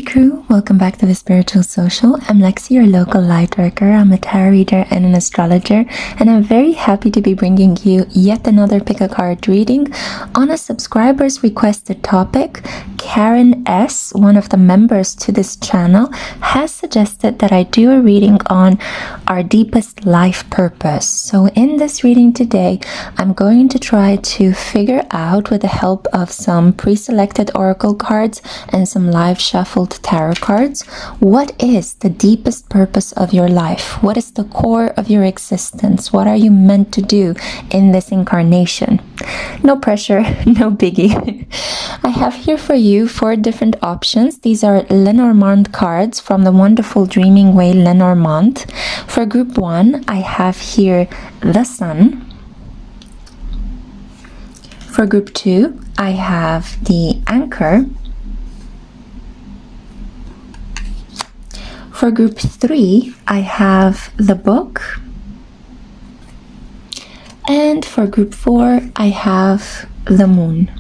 crew, welcome back to the Spiritual Social. I'm Lexi, your local light worker. I'm a tarot reader and an astrologer, and I'm very happy to be bringing you yet another pick a card reading on a subscriber's requested topic. Karen S., one of the members to this channel, has suggested that I do a reading on our deepest life purpose. So in this reading today, I'm going to try to figure out, with the help of some pre-selected oracle cards and some live shuffled tarot cards, what is the deepest purpose of your life? What is the core of your existence? What are you meant to do in this incarnation? No pressure, no biggie. I have here for you 4 different options. These are Lenormand cards from the wonderful Dreaming Way Lenormand. For group 1, I have here the Sun. For group 2, I have the Anchor. For group 3, I have the Book. And for group 4, I have the Moon.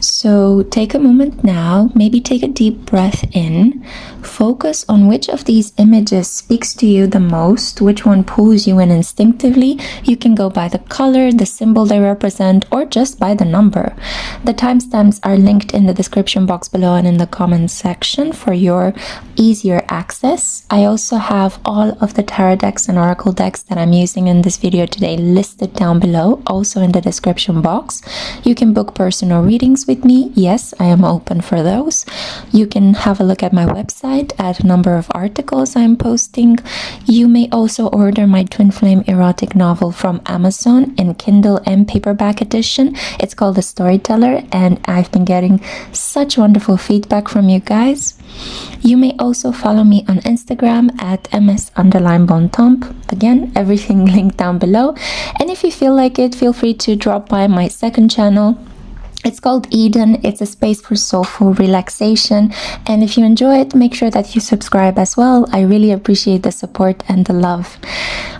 So take a moment now, maybe take a deep breath in, focus on which of these images speaks to you the most, which one pulls you in instinctively. You can go by the color, the symbol they represent, or just by the number. The timestamps are linked in the description box below and in the comments section for your easier access. I also have all of the tarot decks and oracle decks that I'm using in this video today listed down below, also in the description box. You can book personal readings with me. Yes, I am open for those. You can have a look at my website at a number of articles I'm posting. You may also order my twin flame erotic novel from Amazon in Kindle and paperback edition. It's called The Storyteller, and I've been getting such wonderful feedback from you guys. You may also follow me on Instagram at ms_bontemps. Again, everything linked down below. And if you feel like it, feel free to drop by my second channel. It's called Eden. It's a space for soulful relaxation, and if you enjoy it, make sure that you subscribe as well. I really appreciate the support and the love.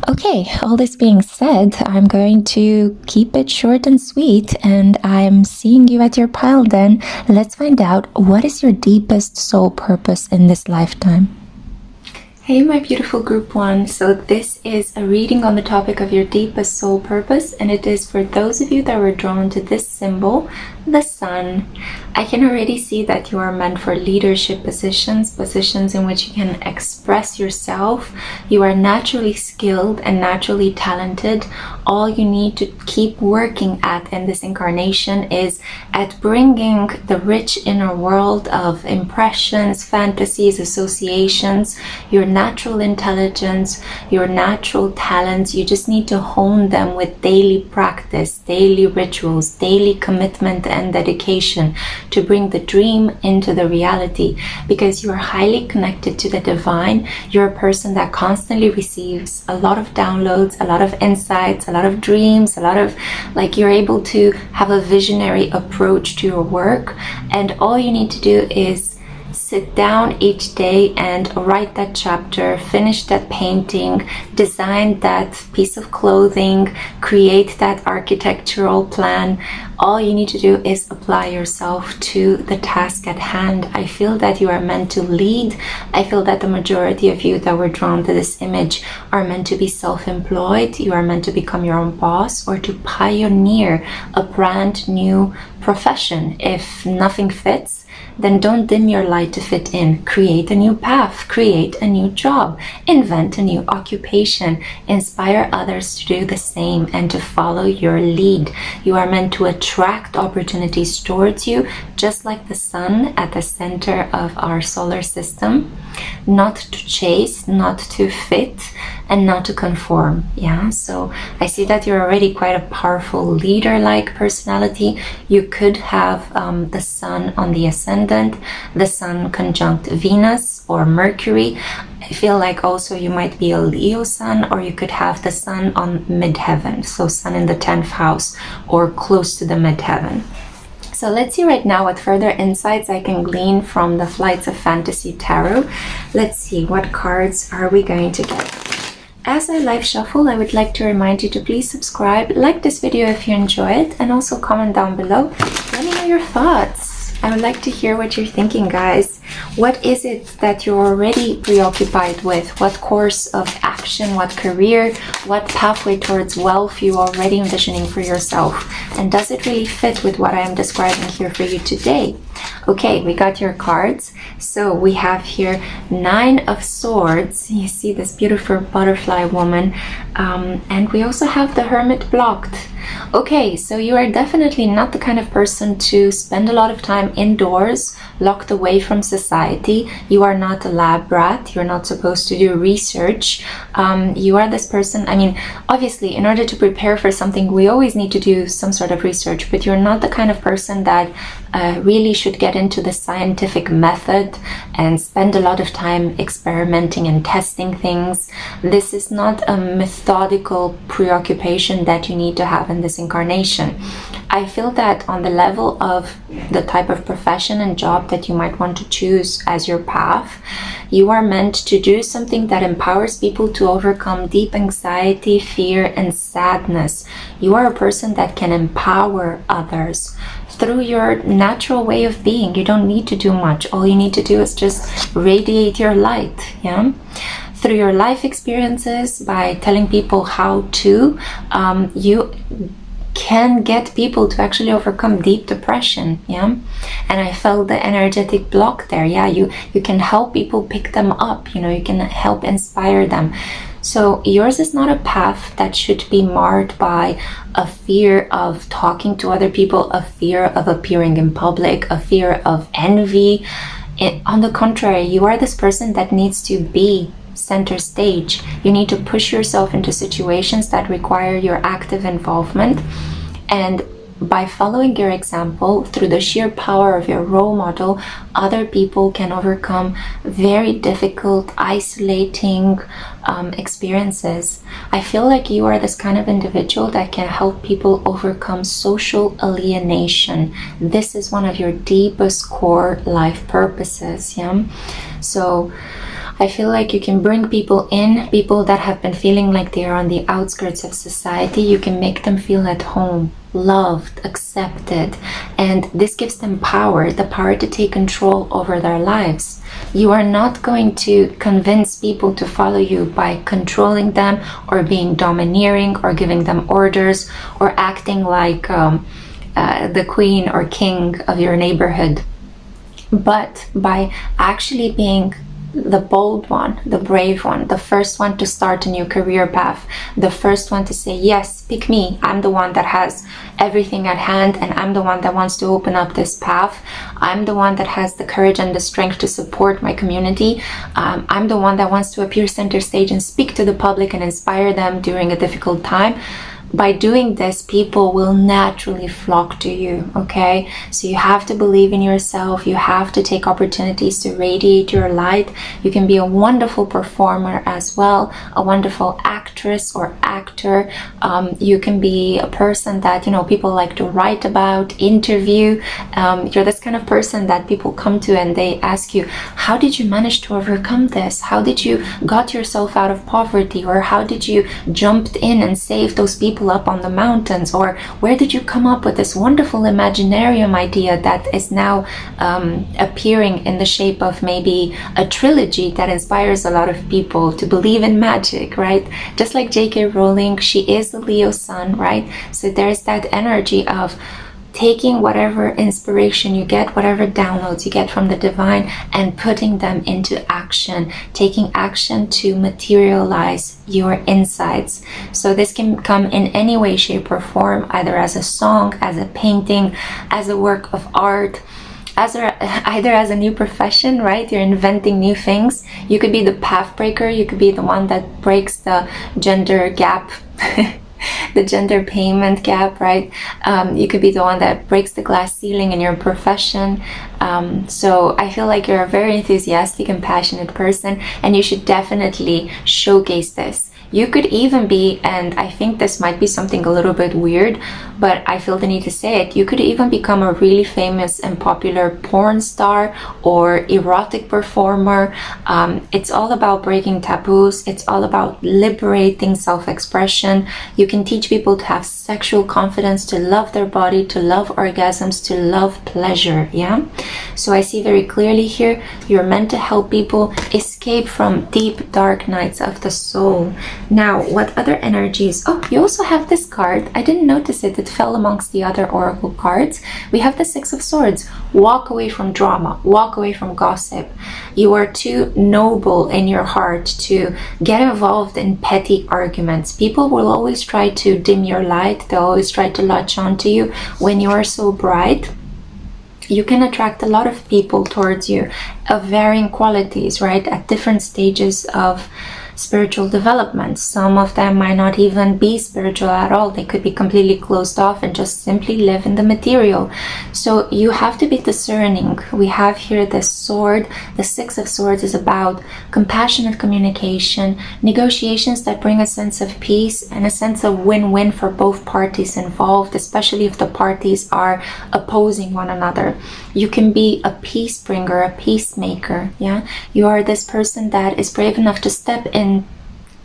Okay, all this being said, I'm going to keep it short and sweet, and I'm seeing you at your pile then. Let's find out, what is your deepest soul purpose in this lifetime? Hey my beautiful group 1, so this is a reading on the topic of your deepest soul purpose, and it is for those of you that were drawn to this symbol, the Sun. I can already see that you are meant for leadership positions, positions in which you can express yourself. You are naturally skilled and naturally talented. All you need to keep working at in this incarnation is at bringing the rich inner world of impressions, fantasies, associations, your natural intelligence, your natural talents. You just need to hone them with daily practice, daily rituals, daily commitment and dedication to bring the dream into the reality, because you are highly connected to the divine. You're a person that constantly receives a lot of downloads, a lot of insights, a lot of dreams, a lot of, like, you're able to have a visionary approach to your work, and all you need to do is sit down each day and write that chapter, finish that painting, design that piece of clothing, create that architectural plan. All you need to do is apply yourself to the task at hand. I feel that you are meant to lead. I feel that the majority of you that were drawn to this image are meant to be self-employed. You are meant to become your own boss or to pioneer a brand new profession. If nothing fits, then don't dim your light to fit in. Create a new path, create a new job, invent a new occupation, inspire others to do the same and to follow your lead. You are meant to attract opportunities towards you, just like the sun at the center of our solar system. Not to chase, not to fit, and not to conform. Yeah, so I see that you're already quite a powerful leader-like personality. You could have the sun on the ascendant, the sun conjunct Venus or Mercury. I feel like also you might be a Leo sun, or you could have the sun on midheaven, so sun in the 10th house or close to the midheaven. So let's see right now what further insights I can glean from the Flights of Fantasy Tarot. Let's see, what cards are we going to get? As I live shuffle, I would like to remind you to please subscribe, like this video if you enjoy it, and also comment down below. Let me know your thoughts. I would like to hear what you're thinking, guys. What is it that you're already preoccupied with? What course of action, what career, what pathway towards wealth you are already envisioning for yourself? And does it really fit with what I am describing here for you today? Okay, we got your cards. So we have here 9 of Swords. You see this beautiful butterfly woman. And we also have the Hermit blocked. Okay, so you are definitely not the kind of person to spend a lot of time indoors, locked away from society. You are not a lab rat. You're not supposed to do research. You are this person, I mean, obviously, in order to prepare for something, we always need to do some sort of research, but you're not the kind of person that really should get into the scientific method and spend a lot of time experimenting and testing things. This is not a methodical preoccupation that you need to have in this incarnation. I feel that on the level of the type of profession and job that you might want to choose as your path, you are meant to do something that empowers people to overcome deep anxiety, fear, and sadness. You are a person that can empower others through your natural way of being. You don't need to do much. All you need to do is just radiate your light, yeah? Through your life experiences, by telling people how to, you can get people to actually overcome deep depression, yeah? And I felt the energetic block there, yeah? You can help people pick them up, you know, you can help inspire them. So yours is not a path that should be marred by a fear of talking to other people, a fear of appearing in public, a fear of envy. On the contrary, you are this person that needs to be center stage. You need to push yourself into situations that require your active involvement, and by following your example, through the sheer power of your role model, other people can overcome very difficult, isolating experiences. I feel like you are this kind of individual that can help people overcome social alienation. This is one of your deepest core life purposes, yeah? So I feel like you can bring people in, people that have been feeling like they are on the outskirts of society. You can make them feel at home, loved, accepted, and this gives them power, the power to take control over their lives. You are not going to convince people to follow you by controlling them or being domineering or giving them orders or acting like the queen or king of your neighborhood, but by actually being the bold one, the brave one, the first one to start a new career path, the first one to say, yes, pick me, I'm the one that has everything at hand, and I'm the one that wants to open up this path. I'm the one that has the courage and the strength to support my community. I'm the one that wants to appear center stage and speak to the public and inspire them during a difficult time. By doing this, people will naturally flock to you, okay? So you have to believe in yourself. You have to take opportunities to radiate your light. You can be a wonderful performer as well, a wonderful actress or actor. You can be a person that, you know, people like to write about, interview. You're this kind of person that people come to and they ask you, how did you manage to overcome this? How did you got yourself out of poverty? Or how did you jumped in and saved those people up on the mountains? Or where did you come up with this wonderful imaginarium idea that is now appearing in the shape of maybe a trilogy that inspires a lot of people to believe in magic, right? Just like J.K. Rowling, she is a Leo sun, right? So there's that energy of taking whatever inspiration you get, whatever downloads you get from the divine, and putting them into action, taking action to materialize your insights. So this can come in any way, shape, or form, either as a song, as a painting, as a work of art, either as a new profession, right? You're inventing new things. You could be the path breaker. You could be the one that breaks the gender gap the gender payment gap, right? You could be the one that breaks the glass ceiling in your profession. So I feel like you're a very enthusiastic and passionate person, and you should definitely showcase this. You could even be, and I think this might be something a little bit weird, but I feel the need to say it, you could even become a really famous and popular porn star or erotic performer. It's all about breaking taboos. It's all about liberating self-expression. You can teach people to have sexual confidence, to love their body, to love orgasms, to love pleasure. Yeah, so I see very clearly here, you're meant to help people escape from deep dark nights of the soul. Now, what other energies? Oh, you also have this card. I didn't notice it. It fell amongst the other oracle cards. We have the Six of Swords. Walk away from drama. Walk away from gossip. You are too noble in your heart to get involved in petty arguments. People will always try to dim your light. They'll always try to latch onto you when you are so bright. You can attract a lot of people towards you of varying qualities, right? At different stages of spiritual development. Some of them might not even be spiritual at all. They could be completely closed off and just simply live in the material. So you have to be discerning. We have here the sword. The Six of Swords is about compassionate communication, negotiations that bring a sense of peace and a sense of win-win for both parties involved, especially if the parties are opposing one another. You can be a peace bringer, a peacemaker. Yeah, you are this person that is brave enough to step in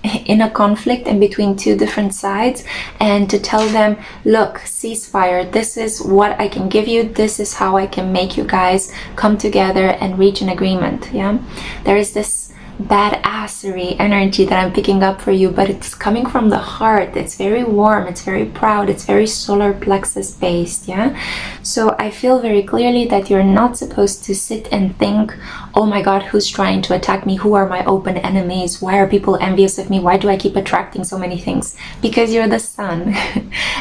a conflict in between two different sides and to tell them, look, ceasefire, this is what I can give you, this is how I can make you guys come together and reach an agreement. Yeah, there is this badassery energy that I'm picking up for you, but it's coming from the heart. It's very warm, it's very proud, it's very solar plexus based. Yeah, so I feel very clearly that you're not supposed to sit and think, oh my god, who's trying to attack me, who are my open enemies, why are people envious of me, why do I keep attracting so many things? Because you're the sun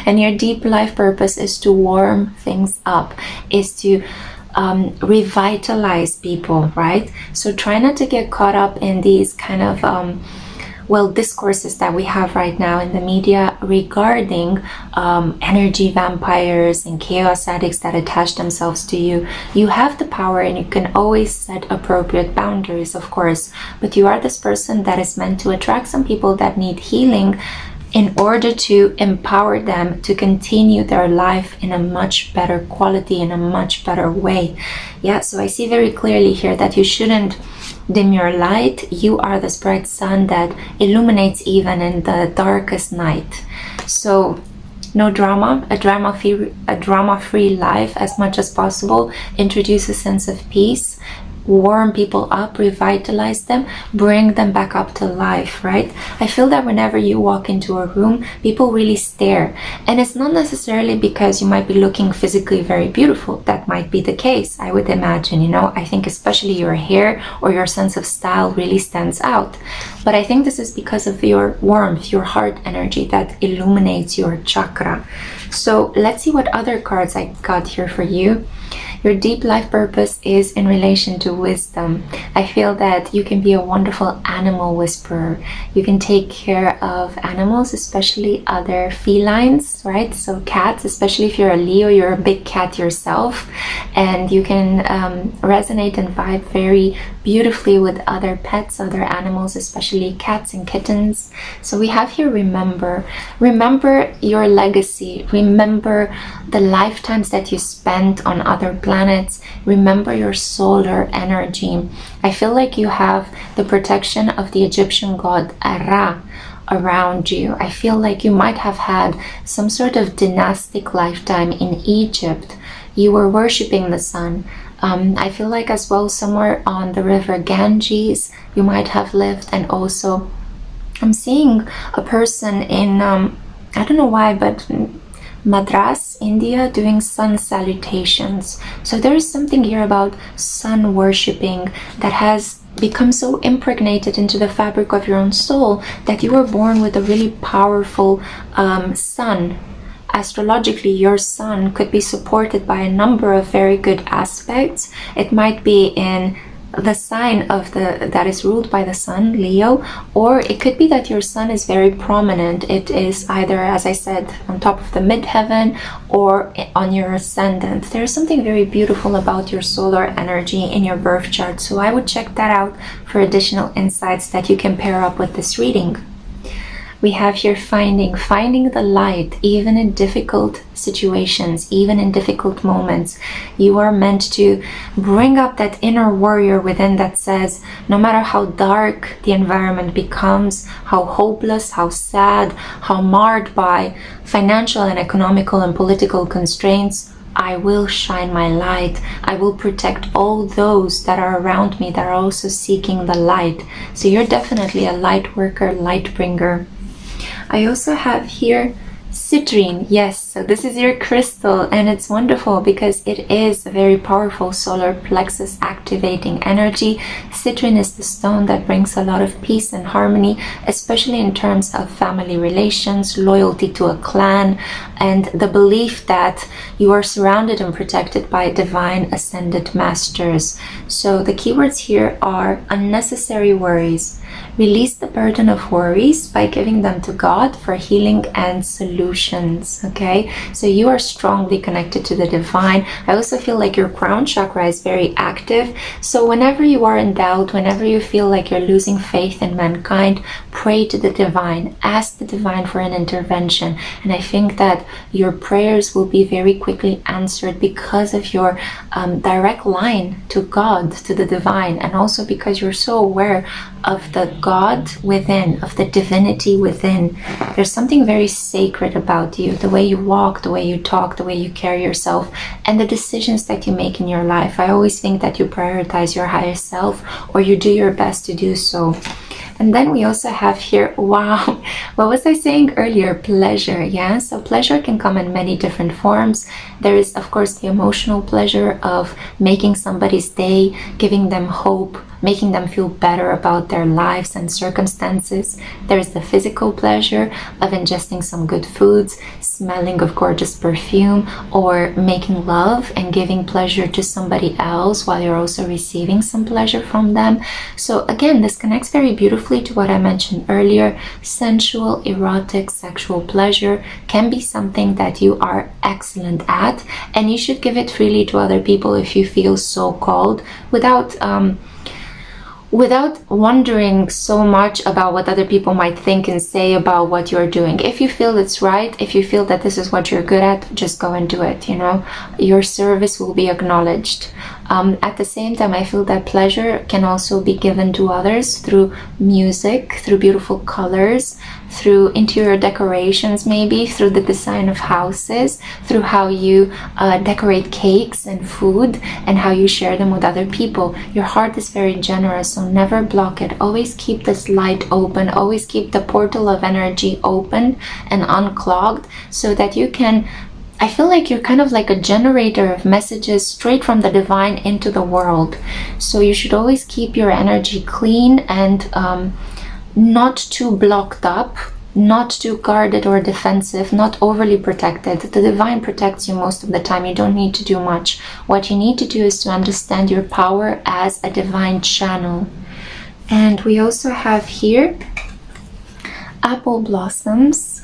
and your deep life purpose is to warm things up, is to revitalize people, right? So try not to get caught up in these kind of discourses that we have right now in the media regarding energy vampires and chaos addicts that attach themselves to you. You have the power and you can always set appropriate boundaries, of course, but you are this person that is meant to attract some people that need healing in order to empower them to continue their life in a much better quality, in a much better way. Yeah, so I see very clearly here that you shouldn't dim your light. You are this bright sun that illuminates even in the darkest night. So no drama, a drama-free life as much as possible. Introduce a sense of peace. Warm people up, revitalize them, bring them back up to life, right? I feel that whenever you walk into a room, people really stare. And it's not necessarily because you might be looking physically very beautiful. That might be the case, I would imagine, you know. I think especially your hair or your sense of style really stands out. But I think this is because of your warmth, your heart energy that illuminates your chakra. So let's see what other cards I got here for you. Your deep life purpose is in relation to wisdom. I feel that you can be a wonderful animal whisperer. You can take care of animals, especially other felines, right? So cats, especially if you're a Leo, you're a big cat yourself, and you can resonate and vibe very beautifully with other pets, other animals, especially cats and kittens. So we have here remember your legacy, remember the lifetimes that you spent on other planets, remember your solar energy. I feel like you have the protection of the Egyptian god Ra around you. I feel like you might have had some sort of dynastic lifetime in Egypt. You were worshipping the sun. I feel like as well somewhere on the river Ganges you might have lived, and also I'm seeing a person in I don't know why, but Madras, India, doing sun salutations. So there is something here about sun worshipping that has become so impregnated into the fabric of your own soul that you were born with a really powerful sun. Astrologically, your sun could be supported by a number of very good aspects. It might be in the sign of that is ruled by the sun, Leo, or it could be that your sun is very prominent. It is either, as I said, on top of the midheaven or on your ascendant. There's something very beautiful about your solar energy in your birth chart, so I would check that out for additional insights that you can pair up with this reading. We have here finding the light, even in difficult situations, even in difficult moments. You are meant to bring up that inner warrior within that says, no matter how dark the environment becomes, how hopeless, how sad, how marred by financial and economical and political constraints, I will shine my light. I will protect all those that are around me that are also seeking the light. So you're definitely a light worker, light bringer. I also have here citrine. Yes, so this is your crystal, and it's wonderful because it is a very powerful solar plexus activating energy. Citrine is the stone that brings a lot of peace and harmony, especially in terms of family relations, loyalty to a clan, and the belief that you are surrounded and protected by divine ascended masters. So the keywords here are unnecessary worries. Release the burden of worries by giving them to God for healing and solutions. Okay, so you are strongly connected to the divine. I also feel like your crown chakra is very active. So whenever you are in doubt, whenever you feel like you're losing faith in mankind, pray to the divine. Ask the divine for an intervention. And I think that your prayers will be very quickly answered because of your direct line to God, to the divine, and also because you're so aware of the God within, of the divinity within. There's something very sacred about you, the way you walk, the way you talk, the way you carry yourself, and the decisions that you make in your life. I always think that you prioritize your higher self, or you do your best to do so. And then we also have here, wow, what was I saying earlier? Pleasure, yeah? So pleasure can come in many different forms. There is, of course, the emotional pleasure of making somebody's day, giving them hope, making them feel better about their lives and circumstances. There is the physical pleasure of ingesting some good foods, smelling of gorgeous perfume, or making love and giving pleasure to somebody else while you're also receiving some pleasure from them. So again, this connects very beautifully to what I mentioned earlier. Sensual, erotic, sexual pleasure can be something that you are excellent at, and you should give it freely to other people if you feel so called, without wondering so much about what other people might think and say about what you're doing. If you feel it's right, if you feel that this is what you're good at, just go and do it, you know. Your service will be acknowledged. At the same time, I feel that pleasure can also be given to others through music, through beautiful colors, through interior decorations, maybe through the design of houses, through how you decorate cakes and food, and how you share them with other people. Your heart is very generous, so never block it. Always keep this light open, always keep the portal of energy open and unclogged, so that you can, I feel like you're kind of like a generator of messages straight from the divine into the world. So you should always keep your energy clean and not too blocked up, not too guarded or defensive, not overly protected. The divine protects you most of the time. You don't need to do much. What you need to do is to understand your power as a divine channel. And we also have here apple blossoms.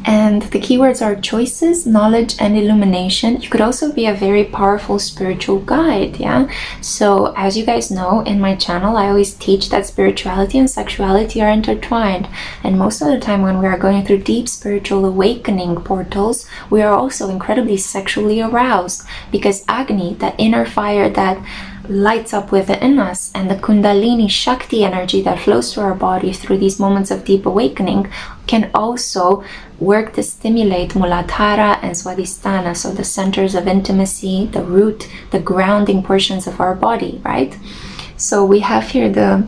And the keywords are choices, knowledge, and illumination. You could also be a very powerful spiritual guide, yeah? So as you guys know, in my channel, I always teach that spirituality and sexuality are intertwined. And most of the time when we are going through deep spiritual awakening portals, we are also incredibly sexually aroused, because Agni, that inner fire that lights up within us, and the Kundalini Shakti energy that flows through our body through these moments of deep awakening, can also work to stimulate Muladhara and Swadhisthana, so the centers of intimacy, the root, the grounding portions of our body, right? So we have here the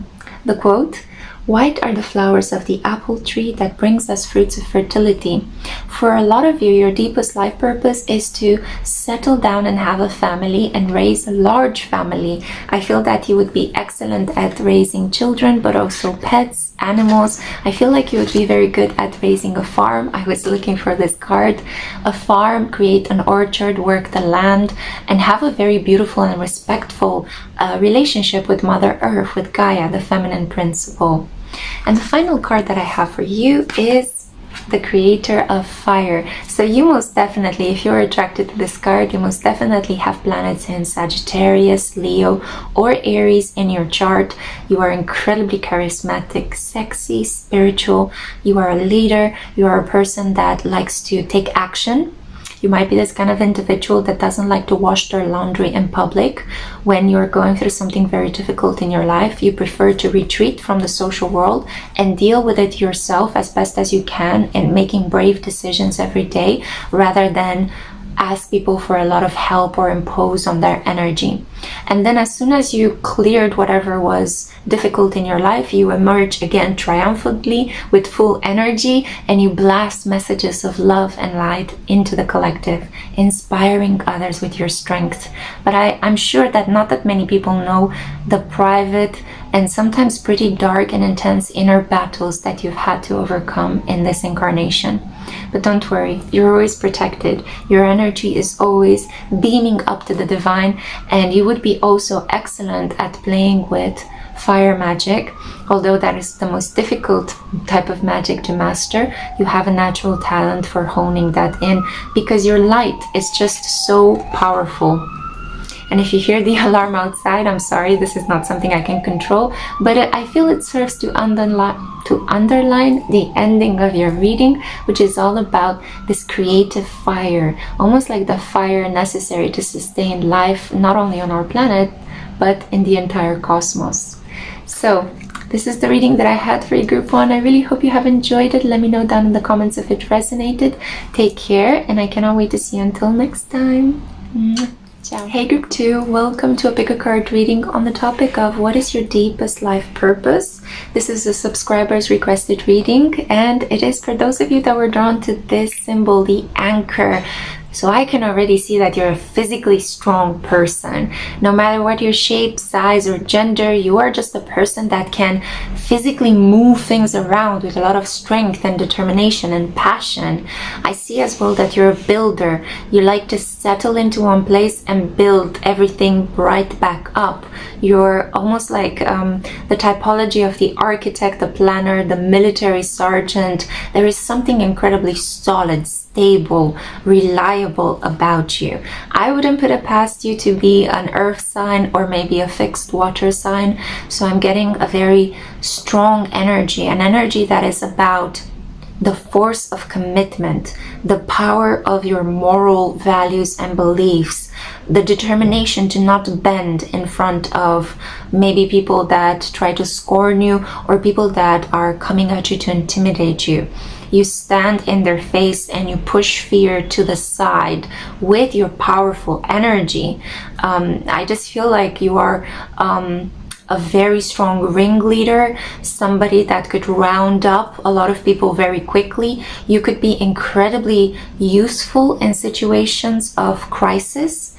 quote, "White are the flowers of the apple tree that brings us fruits of fertility." For a lot of you, your deepest life purpose is to settle down and have a family and raise a large family. I feel that you would be excellent at raising children, but also pets, animals. I feel like you would be very good at raising a farm. I was looking for this card. A farm, create an orchard, work the land, and have a very beautiful and respectful relationship with Mother Earth, with Gaia, the feminine principle. And the final card that I have for you is the creator of fire. So you most definitely, if you're attracted to this card, you most definitely have planets in Sagittarius, Leo, or Aries in your chart. You are incredibly charismatic, sexy, spiritual. You are a leader. You are a person that likes to take action. You might be this kind of individual that doesn't like to wash their laundry in public. When you're going through something very difficult in your life, you prefer to retreat from the social world and deal with it yourself as best as you can, and making brave decisions every day rather than ask people for a lot of help or impose on their energy. And then as soon as you cleared whatever was difficult in your life, you emerge again triumphantly with full energy, and you blast messages of love and light into the collective, inspiring others with your strength. But I'm sure that not that many people know the private and sometimes pretty dark and intense inner battles that you've had to overcome in this incarnation. But don't worry, you're always protected. Your energy is always beaming up to the divine, and you would be also excellent at playing with fire magic. Although that is the most difficult type of magic to master, you have a natural talent for honing that in, because your light is just so powerful. And if you hear the alarm outside, I'm sorry, this is not something I can control, but I feel it serves to underline the ending of your reading, which is all about this creative fire, almost like the fire necessary to sustain life, not only on our planet, but in the entire cosmos. So this is the reading that I had for you, Group 1. I really hope you have enjoyed it. Let me know down in the comments if it resonated. Take care, and I cannot wait to see you until next time. Ciao. Hey Group 2, welcome to a pick a card reading on the topic of what is your deepest life purpose. This is a subscriber's requested reading, and it is for those of you that were drawn to this symbol, the anchor. So I can already see that you're a physically strong person. No matter what your shape, size, or gender, you are just a person that can physically move things around with a lot of strength and determination and passion. I see as well that you're a builder. You like to settle into one place and build everything right back up. You're almost like the typology of the architect, the planner, the military sergeant. There is something incredibly solid, stable, reliable about you. I wouldn't put it past you to be an earth sign or maybe a fixed water sign. So I'm getting a very strong energy, an energy that is about the force of commitment, the power of your moral values and beliefs, the determination to not bend in front of maybe people that try to scorn you or people that are coming at you to intimidate you. You stand in their face and you push fear to the side with your powerful energy. I just feel like you are a very strong ringleader, somebody that could round up a lot of people very quickly. You could be incredibly useful in situations of crisis.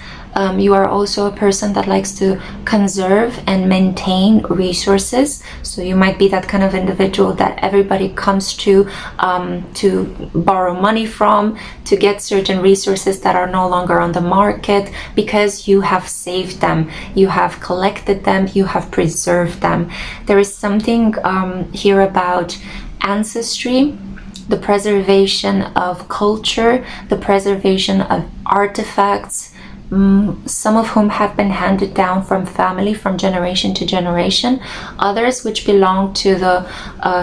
You are also a person that likes to conserve and maintain resources. So you might be that kind of individual that everybody comes to borrow money from, to get certain resources that are no longer on the market, because you have saved them, you have collected them, you have preserved them. There is something here about ancestry, the preservation of culture, the preservation of artifacts, some of whom have been handed down from family from generation to generation, others which belong to the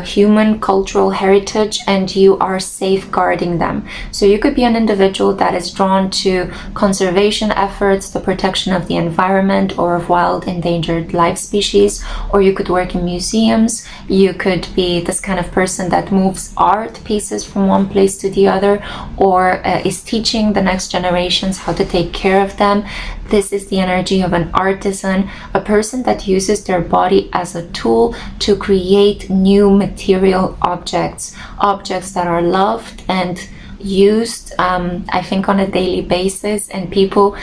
human cultural heritage, and you are safeguarding them. So you could be an individual that is drawn to conservation efforts, the protection of the environment or of wild endangered life species, or you could work in museums. You could be this kind of person that moves art pieces from one place to the other, or is teaching the next generations how to take care of them. This is the energy of an artisan, a person that uses their body as a tool to create new material objects that are loved and used, I think, on a daily basis, and people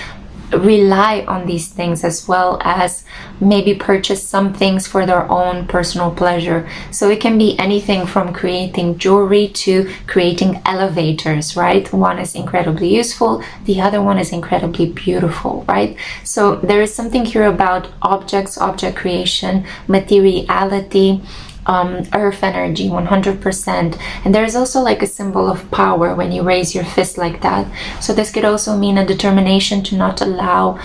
rely on these things as well as maybe purchase some things for their own personal pleasure. So it can be anything from creating jewelry to creating elevators, right? One is incredibly useful, the other one is incredibly beautiful, right? So there is something here about objects, object creation, materiality, earth energy 100%. And there's also like a symbol of power when you raise your fist like that. So this could also mean a determination to not allow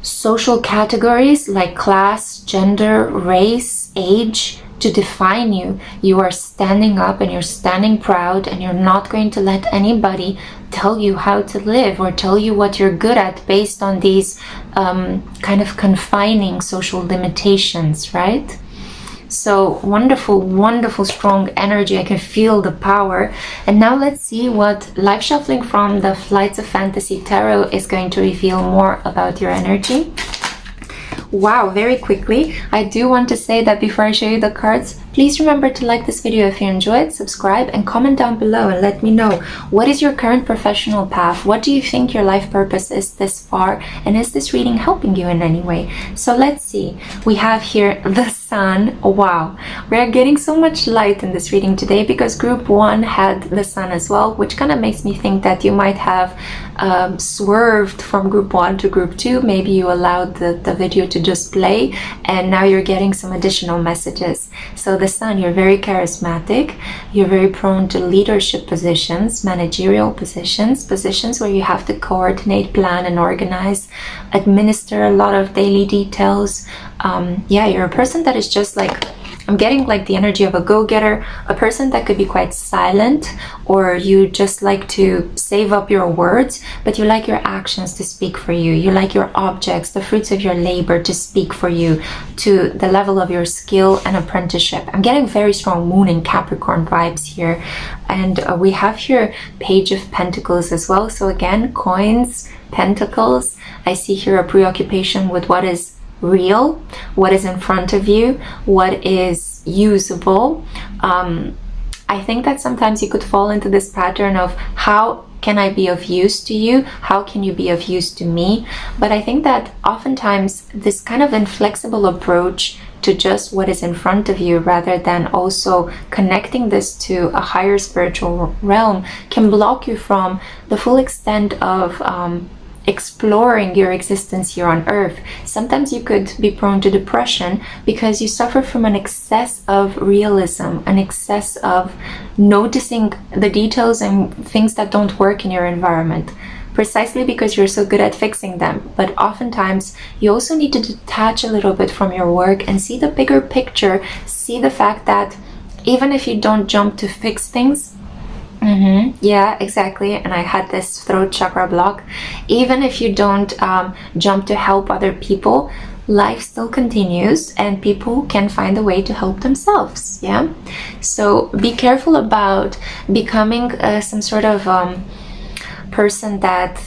social categories like class, gender, race, age to define you. You are standing up and you're standing proud, and you're not going to let anybody tell you how to live or tell you what you're good at based on these kind of confining social limitations, right? So wonderful, wonderful, strong energy. I can feel the power. And now let's see what life shuffling from the Flights of Fantasy Tarot is going to reveal more about your energy. Wow, very quickly, I do want to say that before I show you the cards, please remember to like this video if you enjoyed, subscribe, and comment down below and let me know, what is your current professional path? What do you think your life purpose is this far? And is this reading helping you in any way? So let's see. We have here the Sun. Wow, we're getting so much light in this reading today because group 1 had the Sun as well, which kind of makes me think that you might have swerved from group 1 to group 2. Maybe you allowed the video to just play and now you're getting some additional messages. So the Sun, you're very charismatic, you're very prone to leadership positions, managerial positions, positions where you have to coordinate, plan and organize, administer a lot of daily details. Yeah, you're a person that is just like, I'm getting like the energy of a go-getter, a person that could be quite silent, or you just like to save up your words, but you like your actions to speak for you. You like your objects, the fruits of your labor to speak for you to the level of your skill and apprenticeship. I'm getting very strong Moon and Capricorn vibes here. And we have here Page of Pentacles as well. So again, coins, pentacles. I see here a preoccupation with what is real, what is in front of you, what is usable. I think that sometimes you could fall into this pattern of, how can I be of use to you? How can you be of use to me? But I think that oftentimes this kind of inflexible approach to just what is in front of you, rather than also connecting this to a higher spiritual realm, can block you from the full extent of exploring your existence here on earth. Sometimes you could be prone to depression because you suffer from an excess of realism, an excess of noticing the details and things that don't work in your environment, precisely because you're so good at fixing them. But oftentimes you also need to detach a little bit from your work and see the bigger picture, see the fact that even if you don't jump to fix things, yeah, exactly. And I had this throat chakra block. Even if you don't jump to help other people, life still continues and people can find a way to help themselves. Yeah. So be careful about becoming some sort of person that,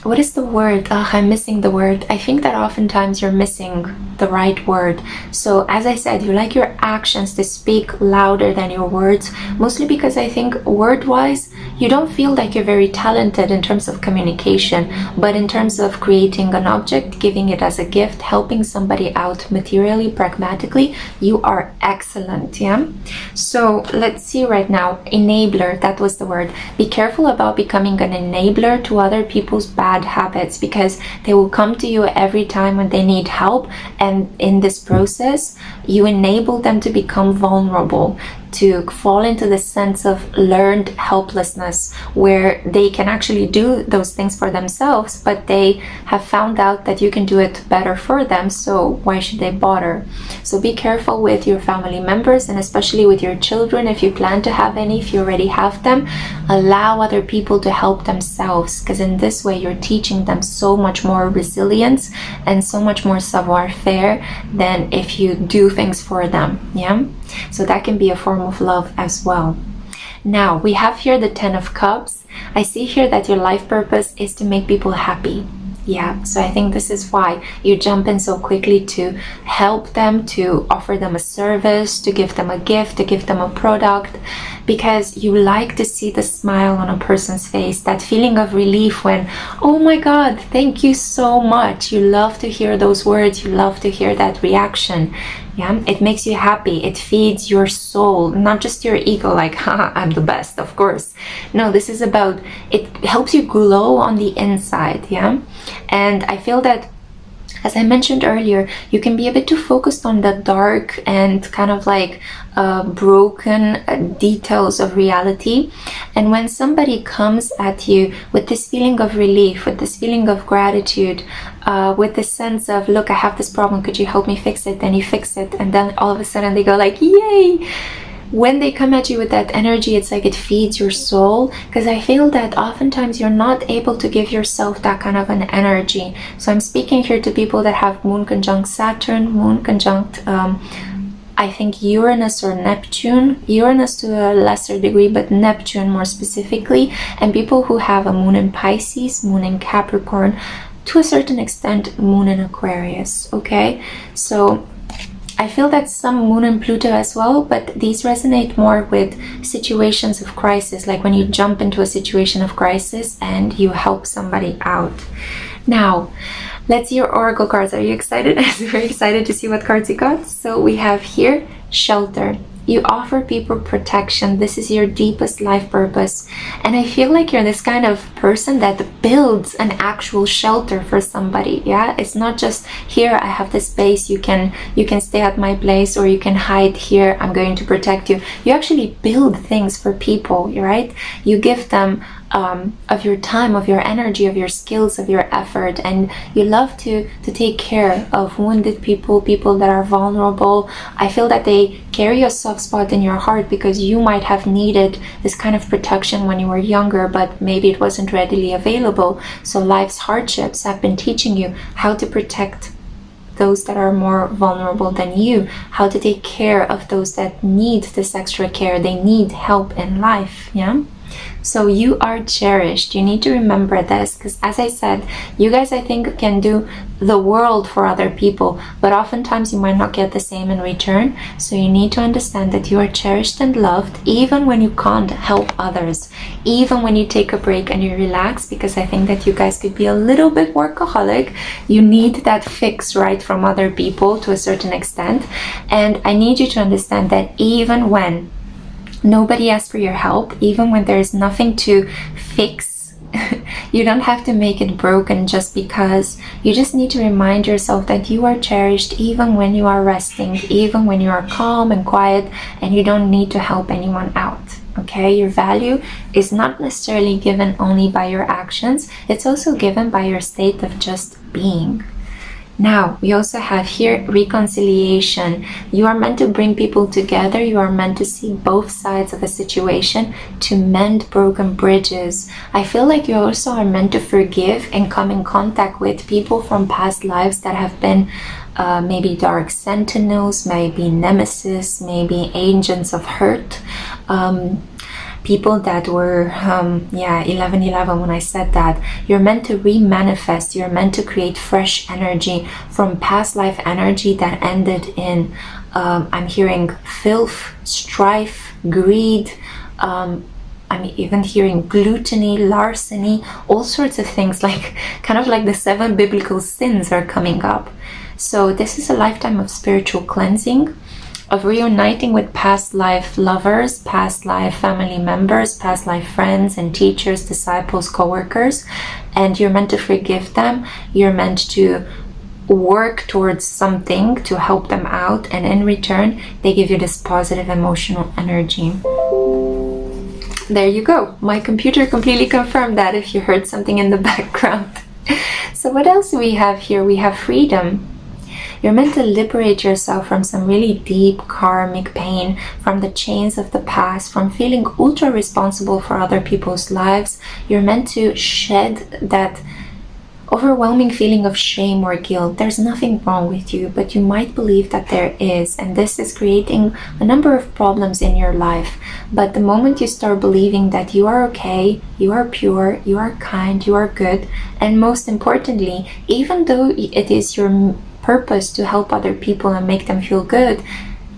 what is the word? I'm missing the word. I think that oftentimes you're missing the right word. So as I said, you like your actions to speak louder than your words, mostly because I think word-wise, you don't feel like you're very talented in terms of communication, but in terms of creating an object, giving it as a gift, helping somebody out materially, pragmatically, you are excellent. Yeah. So let's see right now, enabler, that was the word. Be careful about becoming an enabler to other people's bad habits, because they will come to you every time when they need help, and in this process you enable them to become vulnerable, to fall into the sense of learned helplessness, where they can actually do those things for themselves, but they have found out that you can do it better for them, so why should they bother? So be careful with your family members, and especially with your children, if you plan to have any, if you already have them. Allow other people to help themselves, because in this way you're teaching them so much more resilience and so much more savoir-faire than if you do things for them. Yeah. So that can be a form of love as well. Now we have here the 10 of Cups. I see here that your life purpose is to make people happy. Yeah, so I think this is why you jump in so quickly to help them, to offer them a service, to give them a gift, to give them a product, because you like to see the smile on a person's face, that feeling of relief when, oh my God, thank you so much. You love to hear those words, you love to hear that reaction. Yeah, it makes you happy. It feeds your soul, not just your ego, like, haha, I'm the best, of course. No, this is about, it helps you glow on the inside. Yeah. And I feel that As I mentioned earlier, you can be a bit too focused on the dark and kind of like broken details of reality. And when somebody comes at you with this feeling of relief, with this feeling of gratitude, with this sense of, look, I have this problem, could you help me fix it? Then you fix it, and then all of a sudden they go like, yay! When they come at you with that energy, it's like it feeds your soul, because I feel that oftentimes you're not able to give yourself that kind of an energy. So I'm speaking here to people that have moon conjunct Saturn, moon conjunct I think Uranus or Neptune, Uranus to a lesser degree, but Neptune more specifically, and people who have a moon in Pisces, moon in Capricorn, to a certain extent moon in Aquarius. Okay, so I feel that some moon and Pluto as well, but these resonate more with situations of crisis, like when you jump into a situation of crisis and you help somebody out. Now, let's see your oracle cards. Are you excited? I'm very excited to see what cards you got. So we have here shelter. You offer people protection. This is your deepest life purpose. And I feel like you're this kind of person that builds an actual shelter for somebody. Yeah, it's not just here, I have this space, you can stay at my place, or you can hide here, I'm going to protect you. You actually build things for people, right? You give them of your time, of your energy, of your skills, of your effort, and you love to take care of wounded people, people that are vulnerable. I feel that they carry a soft spot in your heart because you might have needed this kind of protection when you were younger, but maybe it wasn't readily available. So life's hardships have been teaching you how to protect those that are more vulnerable than you, how to take care of those that need this extra care, they need help in life. Yeah, so you are cherished. You need to remember this, because as I said, you guys, I think, can do the world for other people, but oftentimes you might not get the same in return. So you need to understand that you are cherished and loved, even when you can't help others, even when you take a break and you relax, because I think that you guys could be a little bit workaholic. You need that fix, right, from other people to a certain extent. And I need you to understand that even when nobody asks for your help, even when there's nothing to fix, you don't have to make it broken just because. You just need to remind yourself that you are cherished even when you are resting, even when you are calm and quiet, and you don't need to help anyone out. Okay, your value is not necessarily given only by your actions, it's also given by your state of just being. Now, we also have here reconciliation. You are meant to bring people together. You are meant to see both sides of a situation, to mend broken bridges. I feel like you also are meant to forgive and come in contact with people from past lives that have been maybe dark sentinels, maybe nemesis, maybe agents of hurt. People that were 11/11. When I said that, you're meant to remanifest, you're meant to create fresh energy from past life energy that ended in I'm hearing filth, strife, greed, I'm even hearing gluttony, larceny, all sorts of things, like kind of like the 7 biblical sins are coming up. So this is a lifetime of spiritual cleansing, of reuniting with past life lovers, past life family members, past life friends and teachers, disciples, co-workers, and you're meant to forgive them. You're meant to work towards something to help them out, and in return they give you this positive emotional energy. There you go. My computer completely confirmed that if you heard something in the background. So what else do we have here? We have freedom. You're meant to liberate yourself from some really deep karmic pain, from the chains of the past, from feeling ultra responsible for other people's lives. You're meant to shed that overwhelming feeling of shame or guilt. There's nothing wrong with you, but you might believe that there is, and this is creating a number of problems in your life. But the moment you start believing that you are okay, you are pure, you are kind, you are good, and most importantly, even though it is your purpose to help other people and make them feel good,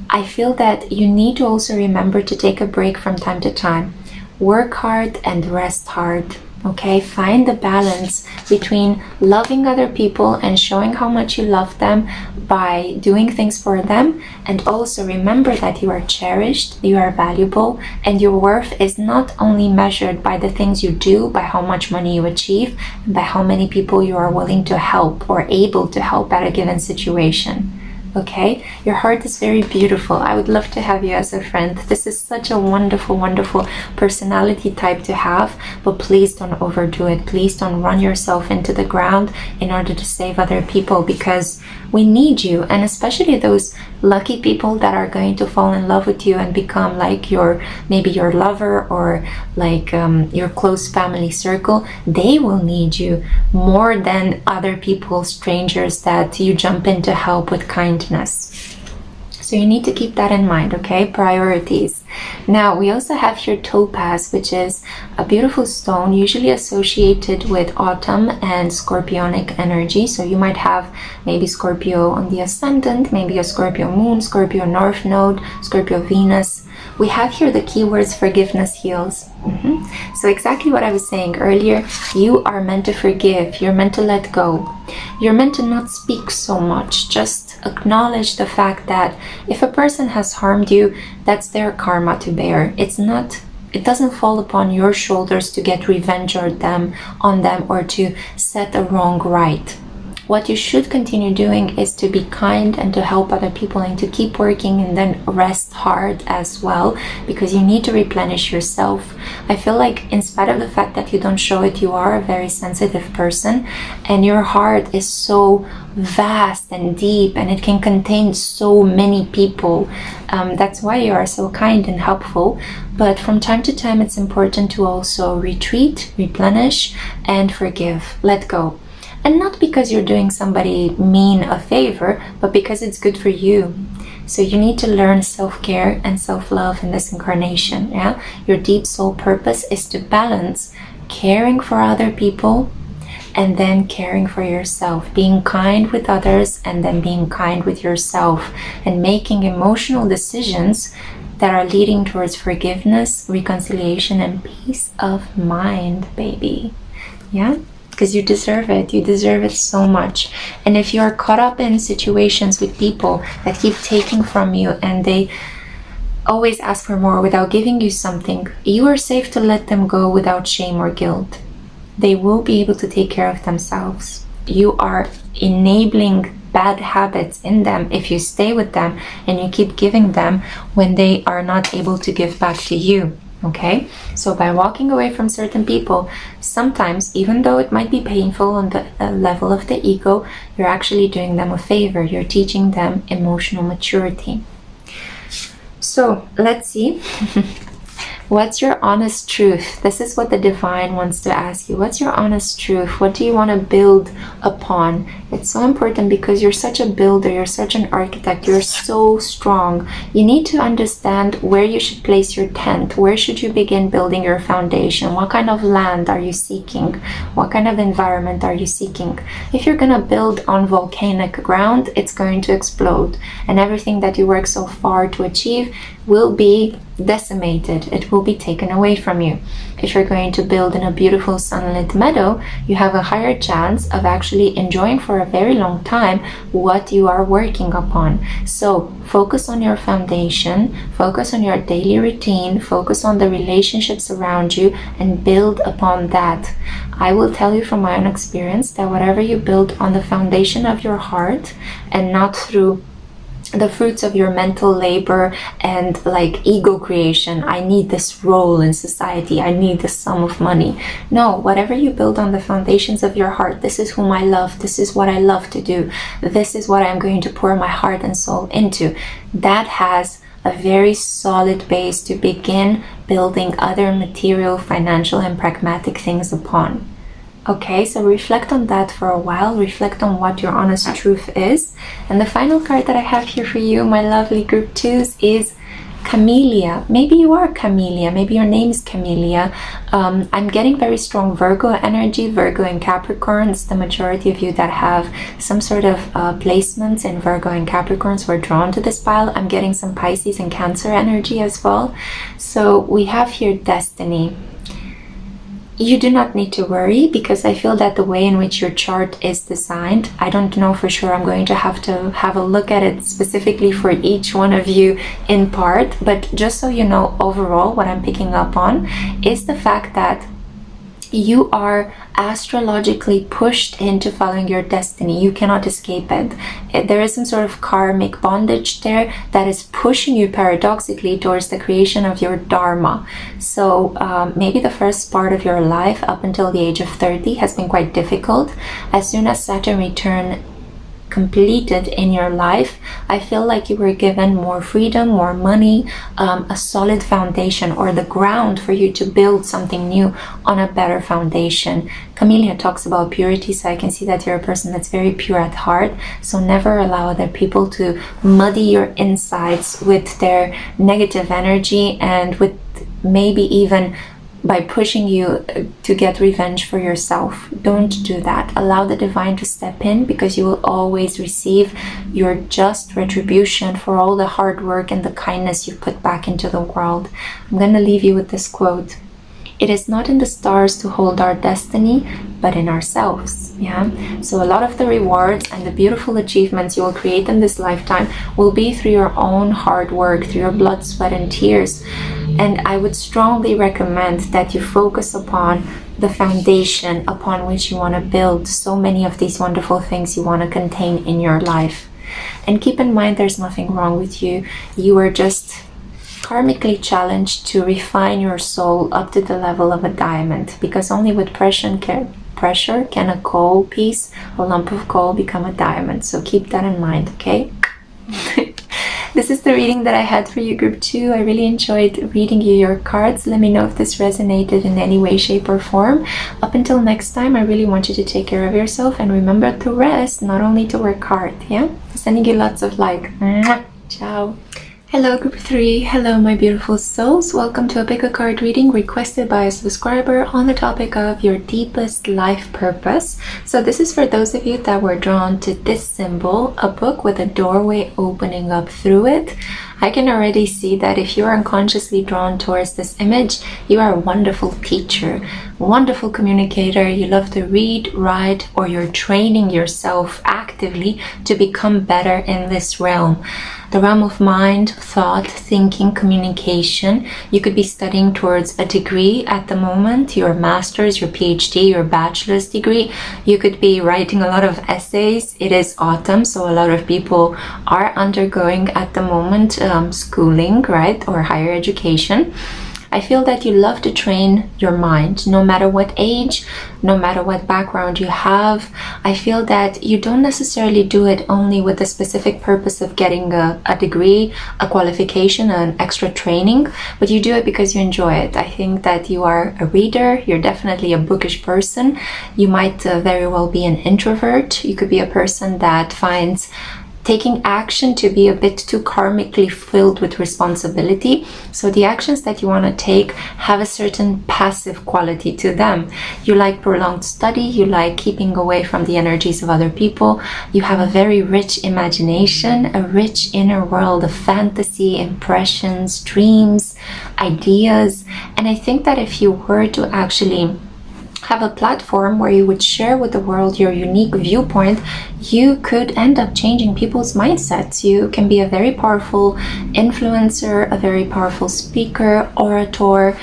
I feel that you need to also remember to take a break from time to time. Work hard and rest hard. Okay, find the balance between loving other people and showing how much you love them by doing things for them, and also remember that you are cherished, you are valuable, and your worth is not only measured by the things you do, by how much money you achieve, and by how many people you are willing to help or able to help at a given situation. Okay, your heart is very beautiful. I would love to have you as a friend. This is such a wonderful, wonderful personality type to have, but please don't overdo it. Please don't run yourself into the ground in order to save other people, because we need you. And especially those lucky people that are going to fall in love with you and become like maybe your lover or like your close family circle, they will need you more than other people, strangers that you jump in to help with kindness. So you need to keep that in mind, okay? Priorities. Now, we also have here topaz, which is a beautiful stone usually associated with autumn and scorpionic energy. So you might have maybe Scorpio on the ascendant, maybe a Scorpio moon, Scorpio north node, Scorpio Venus. We have here the keywords forgiveness heals. So exactly what I was saying earlier, you are meant to forgive, you're meant to let go. You're meant to not speak so much, just acknowledge the fact that if a person has harmed you, that's their karma to bear. It doesn't fall upon your shoulders to get revenge on them or to set a wrong right. What you should continue doing is to be kind and to help other people and to keep working, and then rest hard as well, because you need to replenish yourself. I feel like in spite of the fact that you don't show it, you are a very sensitive person, and your heart is so vast and deep, and it can contain so many people. That's why you are so kind and helpful. But from time to time, it's important to also retreat, replenish, and forgive, let go. And not because you're doing somebody mean a favor, but because it's good for you. So you need to learn self-care and self-love in this incarnation. Yeah, your deep soul purpose is to balance caring for other people and then caring for yourself, being kind with others and then being kind with yourself, and making emotional decisions that are leading towards forgiveness, reconciliation, and peace of mind, baby. Yeah, because you deserve it. You deserve it so much. And if you are caught up in situations with people that keep taking from you and they always ask for more without giving you something, you are safe to let them go without shame or guilt. They will be able to take care of themselves. You are enabling bad habits in them if you stay with them and you keep giving them when they are not able to give back to you. Okay, so by walking away from certain people, sometimes, even though it might be painful on the level of the ego, you're actually doing them a favor. You're teaching them emotional maturity. So let's see. What's your honest truth? This is what the divine wants to ask you. What's your honest truth? What do you want to build upon? It's so important because you're such a builder, you're such an architect, you're so strong. You need to understand where you should place your tent. Where should you begin building your foundation? What kind of land are you seeking? What kind of environment are you seeking? If you're going to build on volcanic ground, it's going to explode. And everything that you worked so far to achieve will be decimated. It will be taken away from you. If you're going to build in a beautiful sunlit meadow, you have a higher chance of actually enjoying for a very long time what you are working upon. So focus on your foundation, focus on your daily routine, focus on the relationships around you, and build upon that. I will tell you from my own experience that whatever you build on the foundation of your heart and not through the fruits of your mental labor and like ego creation, I need this role in society, I need this sum of money. No, whatever you build on the foundations of your heart, this is whom I love, this is what I love to do, this is what I'm going to pour my heart and soul into, that has a very solid base to begin building other material, financial, and pragmatic things upon. Okay, so reflect on that for a while, reflect on what your honest truth is. And the final card that I have here for you, my lovely group twos, is Camellia. Maybe you are Camellia, maybe your name is Camellia. I'm getting very strong Virgo energy, Virgo and Capricorns. The majority of you that have some sort of placements in Virgo and Capricorns were drawn to this pile. I'm getting some Pisces and Cancer energy as well. So we have here destiny. you do not need to worry, because I feel that the way in which your chart is designed, I don't know for sure, I'm going to have a look at it specifically for each one of you in part, but just so you know, overall what I'm picking up on is the fact that you are astrologically pushed into following your destiny. You cannot escape it. There is some sort of karmic bondage there that is pushing you paradoxically towards the creation of your dharma. So maybe the first part of your life up until the age of 30 has been quite difficult. As soon as Saturn return completed in your life, I feel like you were given more freedom, more money, a solid foundation, or the ground for you to build something new on a better foundation. Camellia talks about purity, so I can see that you're a person that's very pure at heart. So never allow other people to muddy your insides with their negative energy, and with maybe even by pushing you to get revenge for yourself. Don't do that. Allow the divine to step in, because you will always receive your just retribution for all the hard work and the kindness you've put back into the world. I'm going to leave you with this quote. It is not in the stars to hold our destiny, but in ourselves. Yeah. So a lot of the rewards and the beautiful achievements you will create in this lifetime will be through your own hard work, through your blood, sweat, and tears. And I would strongly recommend that you focus upon the foundation upon which you want to build so many of these wonderful things you want to contain in your life. And keep in mind, there's nothing wrong with you. You are just karmically challenged to refine your soul up to the level of a diamond, because only with pressure can a coal piece, a lump of coal, become a diamond. So keep that in mind, okay? This is the reading that I had for you, group 2. I really enjoyed reading you your cards. Let me know if this resonated in any way, shape, or form. Up until next time, I really want you to take care of yourself and remember to rest, not only to work hard. Yeah? Sending you lots of like. Ciao. Hello group 3, hello my beautiful souls. Welcome to a pick a card reading requested by a subscriber on the topic of your deepest life purpose. So this is for those of you that were drawn to this symbol, a book with a doorway opening up through it. I can already see that if you're unconsciously drawn towards this image, you are a wonderful teacher, wonderful communicator. You love to read, write, or you're training yourself actively to become better in this realm. The realm of mind, thought, thinking, communication. You could be studying towards a degree at the moment, your master's, your PhD, your bachelor's degree. You could be writing a lot of essays. It is autumn, so a lot of people are undergoing at the moment schooling, right, or higher education. I feel that you love to train your mind, no matter what age, no matter what background you have. I feel that you don't necessarily do it only with the specific purpose of getting a degree, a qualification, an extra training, but you do it because you enjoy it. I think that you are a reader. You're definitely a bookish person. You might very well be an introvert. You could be a person that finds taking action to be a bit too karmically filled with responsibility. So the actions that you want to take have a certain passive quality to them. You like prolonged study, you like keeping away from the energies of other people, you have a very rich imagination, a rich inner world of fantasy, impressions, dreams, ideas. And I think that if you were to actually have a platform where you would share with the world your unique viewpoint, you could end up changing people's mindsets. You can be a very powerful influencer, a very powerful speaker, orator,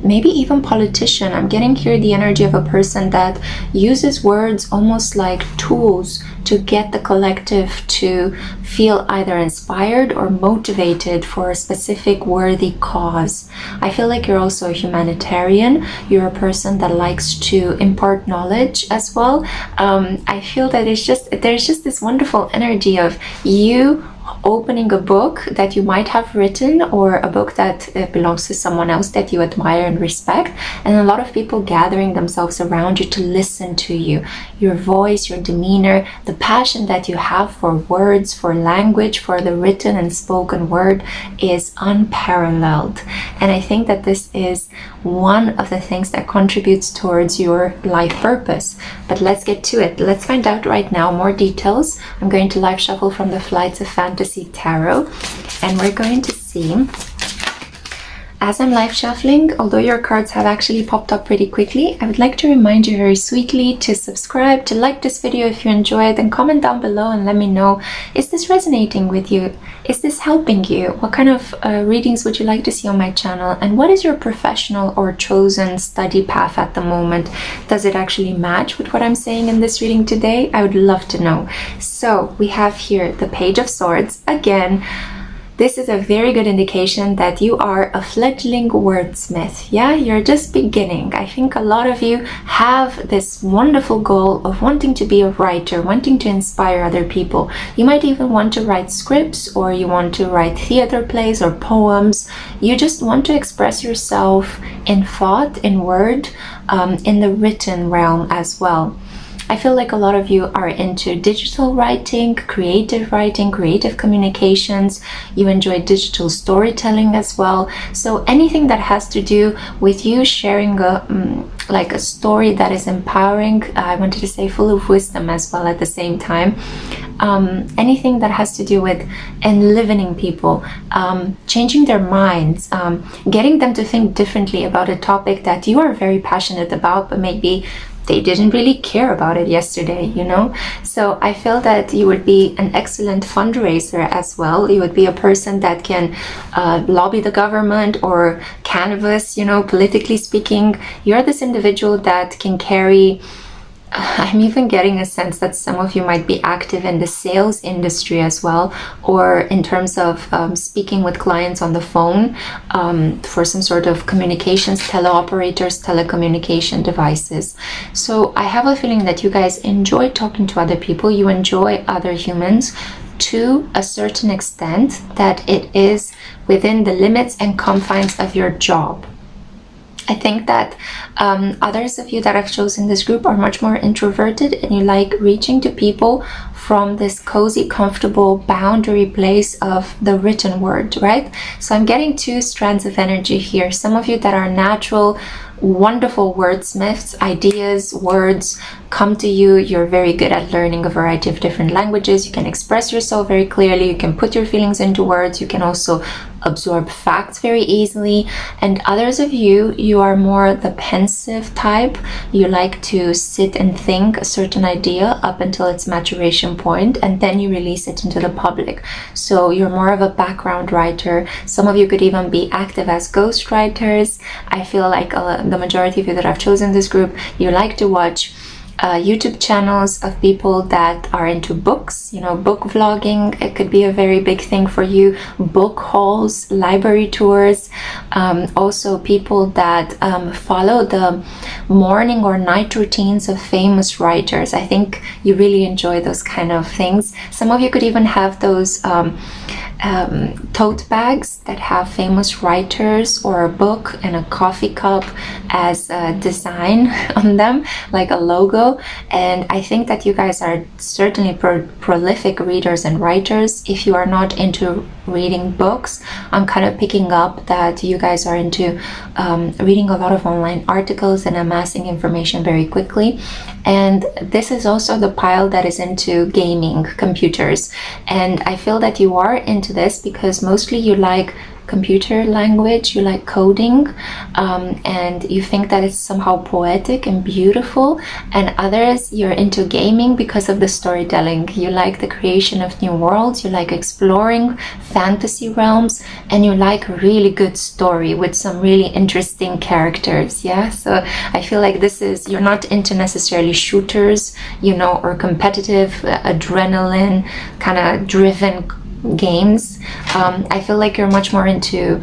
maybe even politician. I'm getting here the energy of a person that uses words almost like tools to get the collective to feel either inspired or motivated for a specific worthy cause. I feel like you're also a humanitarian. You're a person that likes to impart knowledge as well. I feel that there's just this wonderful energy of you opening a book that you might have written, or a book that belongs to someone else that you admire and respect, and a lot of people gathering themselves around you to listen to you. Your voice, your demeanor, the passion that you have for words, for language, for the written and spoken word is unparalleled. And I think that this is one of the things that contributes towards your life purpose. But let's get to it. Let's find out right now more details. I'm going to live shuffle from the Flights of Fantasy Tarot, and we're going to see As I'm live shuffling, although your cards have actually popped up pretty quickly, I would like to remind you very sweetly to subscribe, to like this video if you enjoyed, and comment down below and let me know, is this resonating with you? Is this helping you? What kind of readings would you like to see on my channel? And what is your professional or chosen study path at the moment? Does it actually match with what I'm saying in this reading today? I would love to know. So we have here the Page of Swords. Again, this is a very good indication that you are a fledgling wordsmith. Yeah, you're just beginning. I think a lot of you have this wonderful goal of wanting to be a writer, wanting to inspire other people. You might even want to write scripts, or you want to write theater plays or poems. You just want to express yourself in thought, in word, in the written realm as well. I feel like a lot of you are into digital writing, creative communications. You enjoy digital storytelling as well. So anything that has to do with you sharing a story that is empowering, I wanted to say full of wisdom as well at the same time. Anything that has to do with enlivening people, changing their minds, getting them to think differently about a topic that you are very passionate about, but maybe they didn't really care about it yesterday, you know? So I feel that you would be an excellent fundraiser as well. You would be a person that can lobby the government or canvass, you know, politically speaking. You're this individual that can carry... I'm even getting a sense that some of you might be active in the sales industry as well, or in terms of speaking with clients on the phone for some sort of communications, teleoperators, telecommunication devices. So I have a feeling that you guys enjoy talking to other people, you enjoy other humans to a certain extent, that it is within the limits and confines of your job. I think that others of you that have chosen this group are much more introverted, and you like reaching to people from this cozy, comfortable boundary place of the written word, right? So I'm getting two strands of energy here. Some of you that are natural, wonderful wordsmiths, ideas, words come to you. You're very good at learning a variety of different languages. You can express yourself very clearly. You can put your feelings into words. You can also absorb facts very easily. And others of you, you are more the pensive type. You like to sit and think a certain idea up until its maturation point, and then you release it into the public. So you're more of a background writer. Some of you could even be active as ghostwriters. I feel like the majority of you that have chosen this group, you like to watch YouTube channels of people that are into books, you know, book vlogging. It could be a very big thing for you. Book hauls, library tours, also people that follow the morning or night routines of famous writers. I think you really enjoy those kind of things. Some of you could even have those tote bags that have famous writers or a book and a coffee cup as a design on them, like a logo. And I think that you guys are certainly prolific readers and writers. If you are not into reading books, I'm kind of picking up that you guys are into reading a lot of online articles and amassing information very quickly. And this is also the pile that is into gaming, computers. And I feel that you are into this because mostly you like computer language, you like coding, and you think that it's somehow poetic and beautiful. And others, you're into gaming because of the storytelling. You like the creation of new worlds, you like exploring fantasy realms, and you like a really good story with some really interesting characters. Yeah, so I feel like this is, you're not into necessarily shooters, you know, or competitive adrenaline kind of driven games. I feel like you're much more into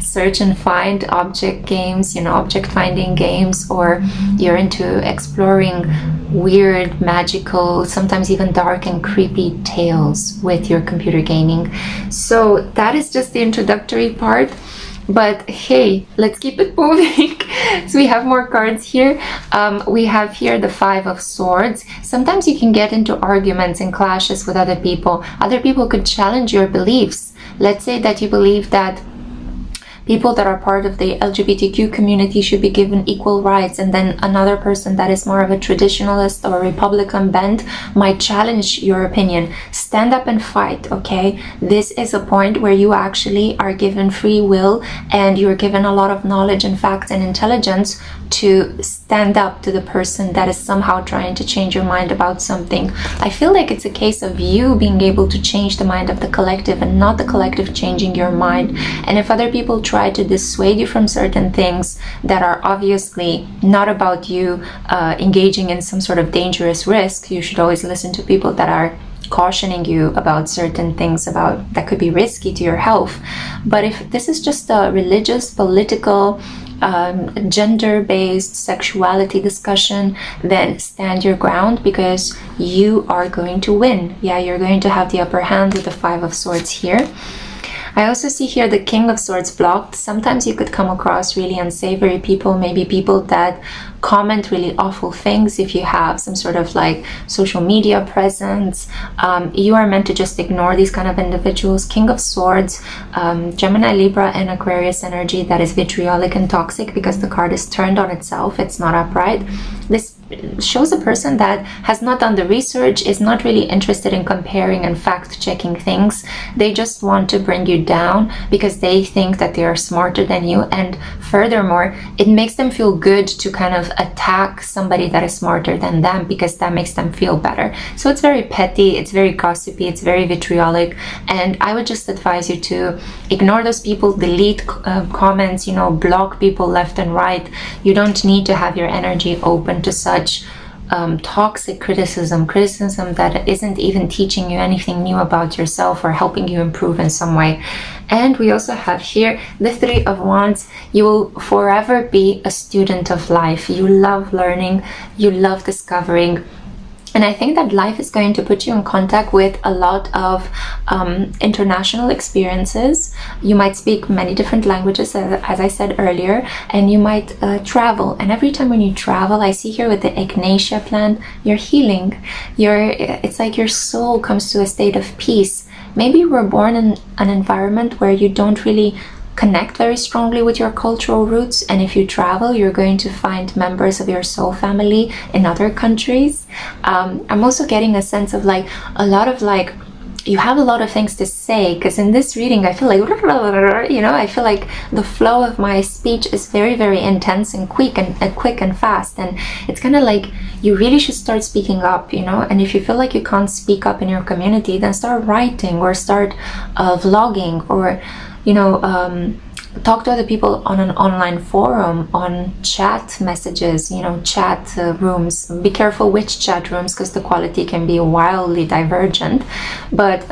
search and find object games, you know, object finding games, or you're into exploring weird, magical, sometimes even dark and creepy tales with your computer gaming. So that is just the introductory part. But hey, let's keep it moving. So we have more cards here. We have here the Five of Swords. Sometimes you can get into arguments and clashes with other people. Other people could challenge your beliefs. Let's say that you believe that people that are part of the LGBTQ community should be given equal rights, and then another person that is more of a traditionalist or a Republican bent might challenge your opinion. Stand up and fight, okay? This is a point where you actually are given free will, and you're given a lot of knowledge and facts and intelligence to stand up to the person that is somehow trying to change your mind about something. I feel like it's a case of you being able to change the mind of the collective and not the collective changing your mind. And if other people try to dissuade you from certain things that are obviously not about you engaging in some sort of dangerous risk, you should always listen to people that are cautioning you about certain things that could be risky to your health. But if this is just a religious, political, gender-based sexuality discussion, then stand your ground, because you are going to win. Yeah, you're going to have the upper hand with the 5 of Swords here. I also see here the King of Swords blocked. Sometimes you could come across really unsavory people, maybe people that comment really awful things. If you have some sort of like social media presence, you are meant to just ignore these kind of individuals. King of Swords, Gemini, Libra, and Aquarius energy that is vitriolic and toxic because the card is turned on itself. It's not upright. This shows a person that has not done the research, is not really interested in comparing and fact-checking things. They just want to bring you down because they think that they are smarter than you, and furthermore, it makes them feel good to kind of attack somebody that is smarter than them because that makes them feel better. So it's very petty, it's very gossipy, it's very vitriolic, and I would just advise you to ignore those people, delete comments, block people left and right. You don't need to have your energy open to such toxic criticism that isn't even teaching you anything new about yourself or helping you improve in some way. And we also have here the 3 of Wands. You will forever be a student of life. You love learning, you love discovering. And I think that life is going to put you in contact with a lot of international experiences. You might speak many different languages, as I said earlier, and you might travel. And every time when you travel, I see here with the Ignatia plant, you're healing. It's like your soul comes to a state of peace. Maybe you were born in an environment where you don't really connect very strongly with your cultural roots, and if you travel, you're going to find members of your soul family in other countries. I'm also getting a sense of like a lot of like you have a lot of things to say, because in this reading I feel like I feel like the flow of my speech is very, very intense and quick and fast, and it's kind of like you really should start speaking up, and if you feel like you can't speak up in your community, then start writing or start vlogging, or talk to other people on an online forum, on chat messages, chat rooms. Be careful which chat rooms, because the quality can be wildly divergent. But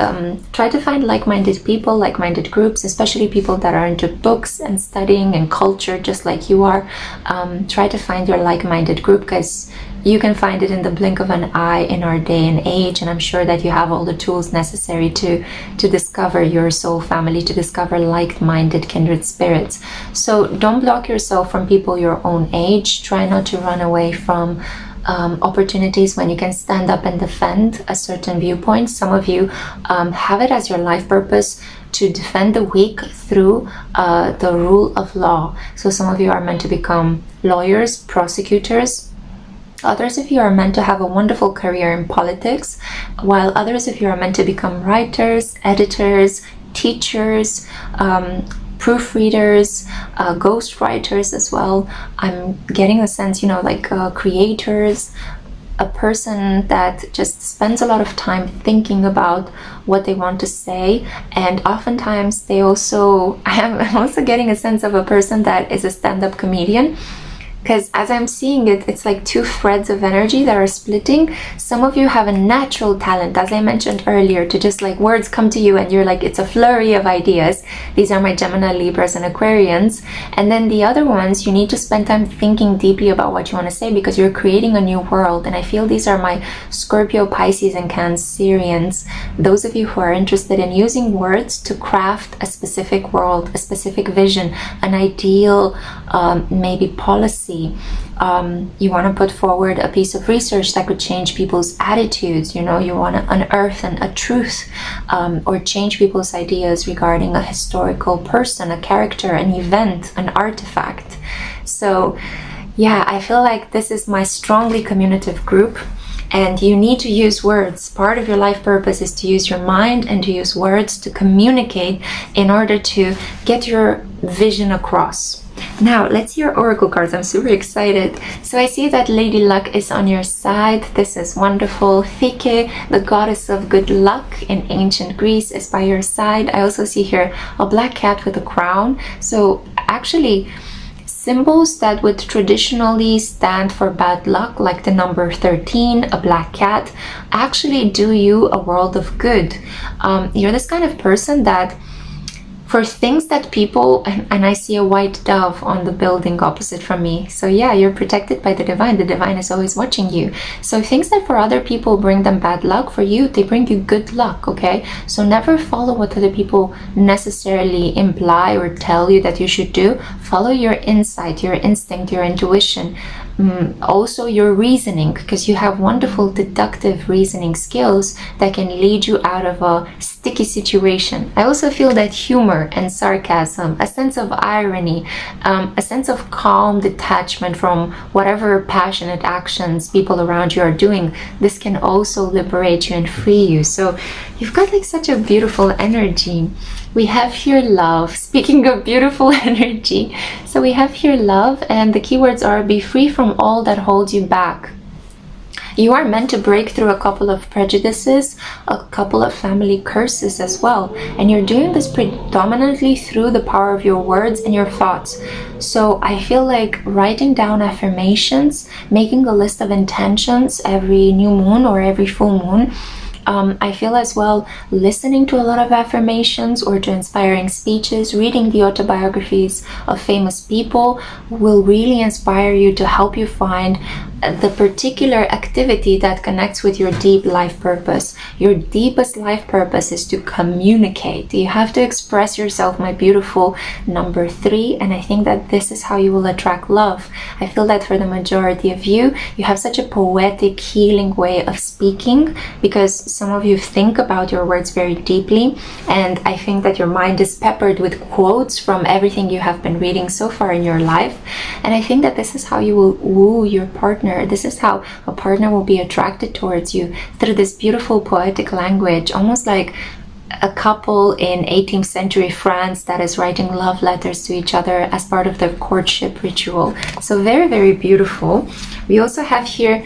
try to find like-minded people, like-minded groups, especially people that are into books and studying and culture, just like you are. Try to find your like-minded group, because you can find it in the blink of an eye in our day and age, and I'm sure that you have all the tools necessary to discover your soul family, to discover like-minded kindred spirits. So don't block yourself from people your own age. Try not to run away from opportunities when you can stand up and defend a certain viewpoint. Some of you have it as your life purpose to defend the weak through the rule of law. So some of you are meant to become lawyers, prosecutors. Others of you are meant to have a wonderful career in politics, while others of you are meant to become writers, editors, teachers, proofreaders, ghostwriters as well. I'm getting a sense, creators, a person that just spends a lot of time thinking about what they want to say, and oftentimes I'm also getting a sense of a person that is a stand-up comedian. Because as I'm seeing it, it's like 2 threads of energy that are splitting. Some of you have a natural talent, as I mentioned earlier, to just like words come to you and you're like, it's a flurry of ideas. These are my Gemini, Libras, and Aquarians. And then the other ones, you need to spend time thinking deeply about what you want to say, because you're creating a new world. And I feel these are my Scorpio, Pisces, and Cancerians. Those of you who are interested in using words to craft a specific world, a specific vision, an ideal, maybe policy, policy. You want to put forward a piece of research that could change people's attitudes. You want to unearth a truth, or change people's ideas regarding a historical person, a character, an event, an artifact. So yeah, I feel like this is my strongly communicative group. And you need to use words. Part of your life purpose is to use your mind and to use words to communicate in order to get your vision across. Now, let's see your oracle cards. I'm super excited. So I see that Lady Luck is on your side. This is wonderful. Thike, the goddess of good luck in ancient Greece, is by your side. I also see here a black cat with a crown. So actually, symbols that would traditionally stand for bad luck, like the number 13, a black cat, actually do you a world of good. You're this kind of person that for things that people, and I see a white dove on the building opposite from me. So yeah, you're protected by the divine. The divine is always watching you. So things that for other people bring them bad luck, for you, they bring you good luck, okay? So never follow what other people necessarily imply or tell you that you should do. Follow your insight, your instinct, your intuition. Also your reasoning, because you have wonderful deductive reasoning skills that can lead you out of a sticky situation. I also feel that humor and sarcasm, a sense of irony, a sense of calm detachment from whatever passionate actions people around you are doing, this can also liberate you and free you. So you've got like such a beautiful energy. We have here love. Speaking of beautiful energy, so we have here love, and the keywords are be free from all that holds you back. You are meant to break through a couple of prejudices, a couple of family curses as well. And you're doing this predominantly through the power of your words and your thoughts. So I feel like writing down affirmations, making a list of intentions every new moon or every full moon. I feel as well listening to a lot of affirmations or to inspiring speeches, reading the autobiographies of famous people will really inspire you to help you find the particular activity that connects with your deep life purpose. Your deepest life purpose is to communicate. You have to express yourself, my beautiful number 3, and I think that this is how you will attract love. I feel that for the majority of you, you have such a poetic, healing way of speaking, because some of you think about your words very deeply, and I think that your mind is peppered with quotes from everything you have been reading so far in your life, and I think that this is how you will woo your partner. This is how a partner will be attracted towards you, through this beautiful poetic language, almost like a couple in 18th century France that is writing love letters to each other as part of their courtship ritual. So very, very beautiful. We also have here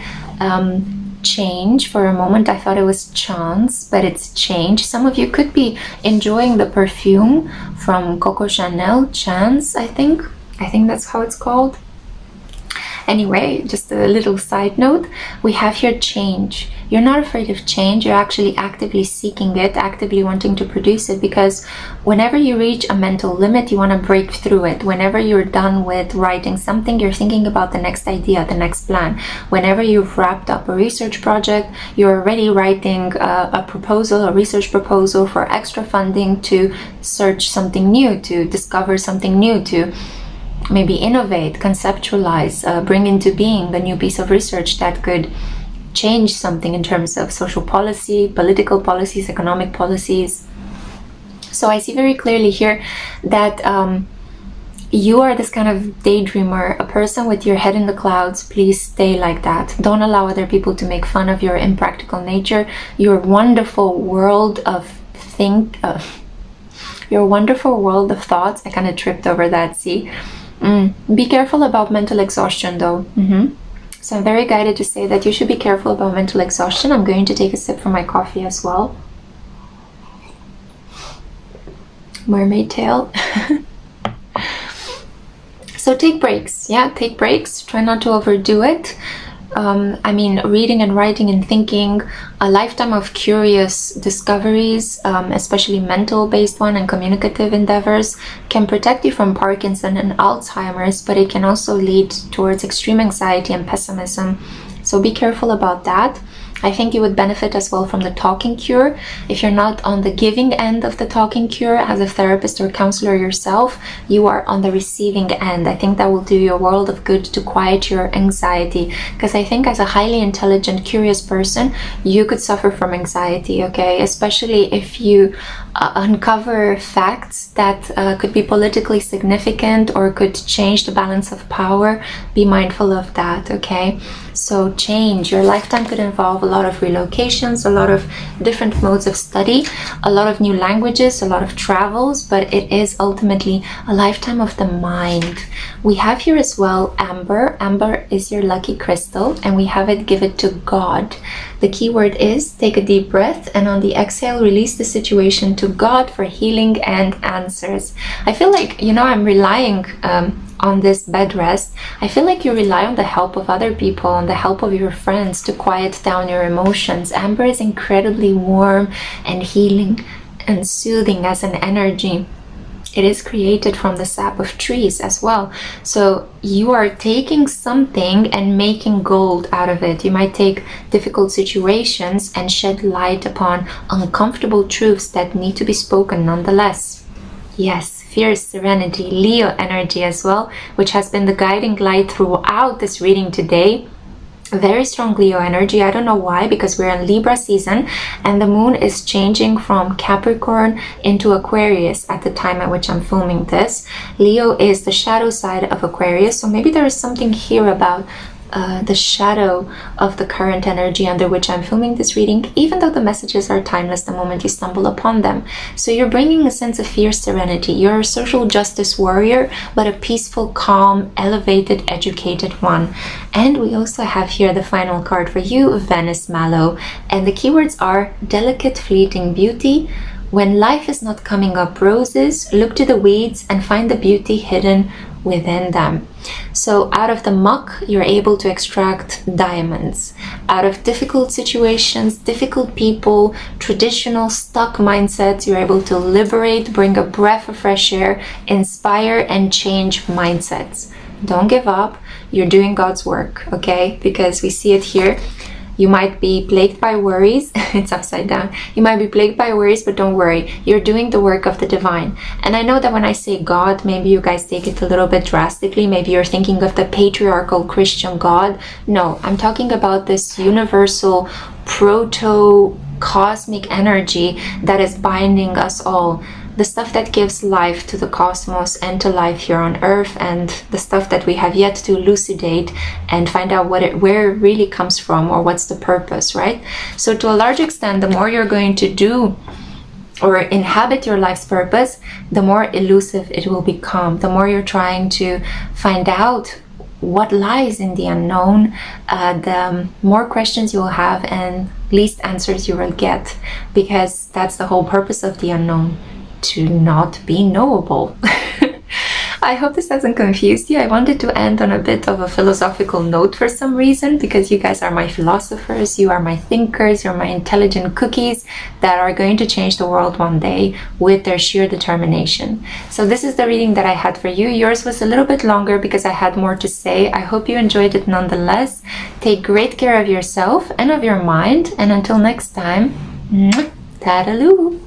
change. For a moment I thought it was chance, but it's change. Some of you could be enjoying the perfume from Coco Chanel, Chance, I think that's how it's called. Anyway, just a little side note, we have here change. You're not afraid of change, you're actually actively seeking it, actively wanting to produce it, because whenever you reach a mental limit, you want to break through it. Whenever you're done with writing something, you're thinking about the next idea, the next plan. Whenever you've wrapped up a research project, you're already writing a proposal, a research proposal for extra funding to search something new, to discover something new, to maybe innovate, conceptualize, bring into being a new piece of research that could change something in terms of social policy, political policies, economic policies. So I see very clearly here that you are this kind of daydreamer, a person with your head in the clouds. Please stay like that. Don't allow other people to make fun of your impractical nature, your wonderful world of your wonderful world of thoughts. I kind of tripped over that, see? Be careful about mental exhaustion though. So I'm very guided to say that you should be careful about mental exhaustion. I'm going to take a sip from my coffee as well. Mermaid tail. So take breaks. Yeah, take breaks. Try not to overdo it. I mean, reading and writing and thinking, a lifetime of curious discoveries, especially mental-based one and communicative endeavors, can protect you from Parkinson and Alzheimer's, but it can also lead towards extreme anxiety and pessimism. So be careful about that. I think you would benefit as well from the talking cure. If you're not on the giving end of the talking cure as a therapist or counselor yourself, you are on the receiving end. I think that will do you a world of good to quiet your anxiety, because I think as a highly intelligent, curious person, you could suffer from anxiety, okay? Especially if you uncover facts that could be politically significant or could change the balance of power. Be mindful of that, okay? So change. Your lifetime could involve a lot of relocations, a lot of different modes of study, a lot of new languages, a lot of travels, but it is ultimately a lifetime of the mind. We have here as well amber. Amber is your lucky crystal, and we have it give it to God. The key word is take a deep breath, and on the exhale, release the situation to God for healing and answers. I feel like, I'm relying on this bed rest. I feel like you rely on the help of other people, on the help of your friends to quiet down your emotions. Amber is incredibly warm and healing and soothing as an energy. It is created from the sap of trees as well. So you are taking something and making gold out of it. You might take difficult situations and shed light upon uncomfortable truths that need to be spoken nonetheless. Yes, fierce serenity, Leo energy as well, which has been the guiding light throughout this reading today. Very strong Leo energy. I don't know why, because we're in Libra season and the moon is changing from Capricorn into Aquarius at the time at which I'm filming this. Leo is the shadow side of Aquarius, so maybe there is something here about the shadow of the current energy under which I'm filming this reading, even though the messages are timeless the moment you stumble upon them. So you're bringing a sense of fierce serenity. You're a social justice warrior, but a peaceful, calm, elevated, educated one. And we also have here the final card for you, Venice Mallow. And the keywords are delicate, fleeting beauty. When life is not coming up roses, look to the weeds and find the beauty hidden within them. So out of the muck, you're able to extract diamonds. Out of difficult situations, difficult people, traditional stuck mindsets, you're able to liberate, bring a breath of fresh air, inspire, and change mindsets. Don't give up. You're doing God's work, okay? Because we see it here. You might be plagued by worries. It's upside down. You might be plagued by worries, but don't worry. You're doing the work of the divine. And I know that when I say God, maybe you guys take it a little bit drastically. Maybe you're thinking of the patriarchal Christian God. No, I'm talking about this universal proto-cosmic energy that is binding us all. The stuff that gives life to the cosmos and to life here on Earth, and the stuff that we have yet to elucidate and find out where it really comes from, or what's the purpose, right? So to a large extent, the more you're going to do or inhabit your life's purpose, the more elusive it will become. The more you're trying to find out what lies in the unknown, the more questions you will have and least answers you will get, because that's the whole purpose of the unknown, to not be knowable. I hope this hasn't confused you. I wanted to end on a bit of a philosophical note for some reason, because you guys are my philosophers, you are my thinkers, you're my intelligent cookies that are going to change the world one day with their sheer determination. So this is the reading that I had for you. Yours was a little bit longer because I had more to say. I hope you enjoyed it nonetheless. Take great care of yourself and of your mind, and until next time, tadaloo.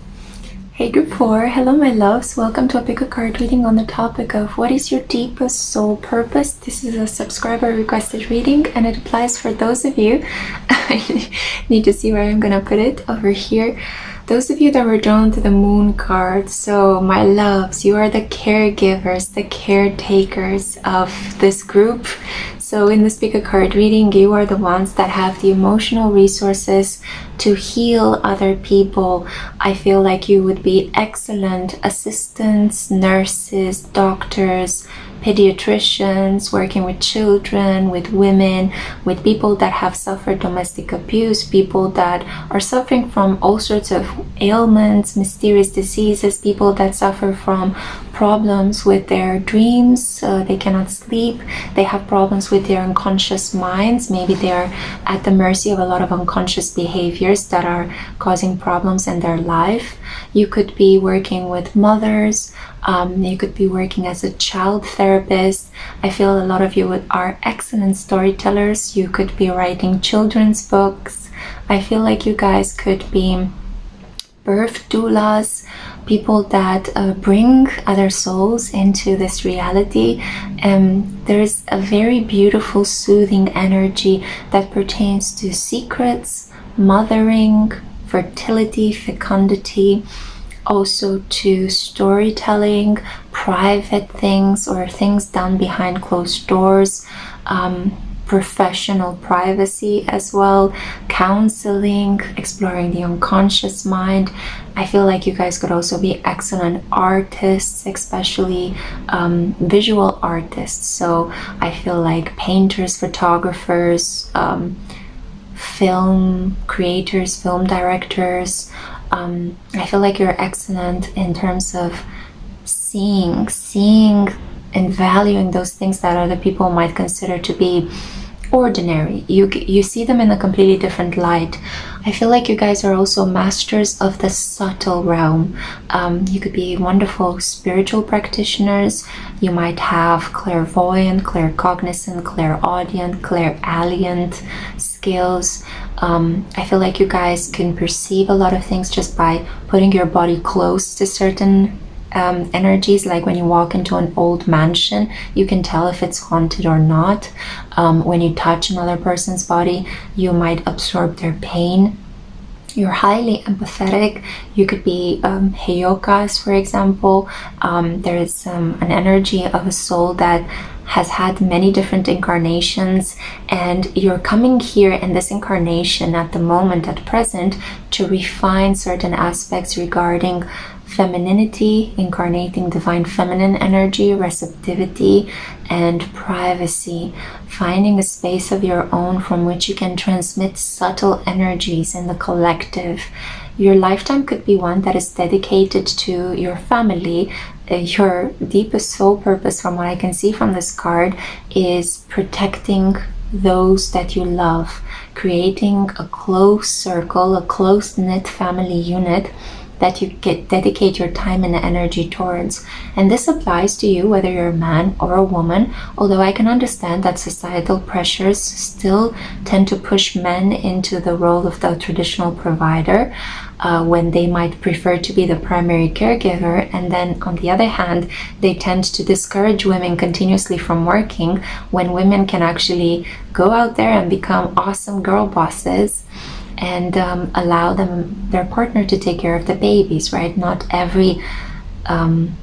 Hey group 4, hello my loves, welcome to a pick a card reading on the topic of what is your deepest soul purpose. This is a subscriber requested reading and it applies for those of you, I need to see where I'm gonna put it, over here, those of you that were drawn to the moon card. So my loves, you are the caregivers, the caretakers of this group. So in this pick a card reading, you are the ones that have the emotional resources to heal other people. I feel like you would be excellent assistants, nurses, doctors, pediatricians, working with children, with women, with people that have suffered domestic abuse, people that are suffering from all sorts of ailments, mysterious diseases, people that suffer from problems with their dreams, they cannot sleep, they have problems with their unconscious minds, maybe they're at the mercy of a lot of unconscious behaviors that are causing problems in their life. You could be working with mothers, You could be working as a child therapist. I feel a lot of you are excellent storytellers. You could be writing children's books. I feel like you guys could be birth doulas, people that bring other souls into this reality. There's a very beautiful, soothing energy that pertains to secrets, mothering, fertility, fecundity, also to storytelling, private things or things done behind closed doors, professional privacy as well, counseling, exploring the unconscious mind. I feel like you guys could also be excellent artists, especially visual artists. So I feel like painters, photographers, film creators, film directors. I feel like you're excellent in terms of seeing and valuing those things that other people might consider to be ordinary. You see them in a completely different light. I feel like you guys are also masters of the subtle realm. You could be wonderful spiritual practitioners. You might have clairvoyant, claircognizant, clairaudient, clairalient skills. I feel like you guys can perceive a lot of things just by putting your body close to certain energies. Like when you walk into an old mansion, you can tell if it's haunted or not. When you touch another person's body, you might absorb their pain. You're highly empathetic. You could be heyokas, for example. There is an energy of a soul that has had many different incarnations, and you're coming here in this incarnation at the moment, at present, to refine certain aspects regarding femininity, incarnating divine feminine energy, receptivity, and privacy, finding a space of your own from which you can transmit subtle energies in the collective. Your lifetime could be one that is dedicated to your family. Your deepest soul purpose, from what I can see from this card, is protecting those that you love, creating a close circle, a close-knit family unit that you dedicate your time and energy towards. And this applies to you whether you're a man or a woman, although I can understand that societal pressures still tend to push men into the role of the traditional provider, when they might prefer to be the primary caregiver, and then on the other hand they tend to discourage women continuously from working when women can actually go out there and become awesome girl bosses and allow their partner to take care of the babies, right? Not every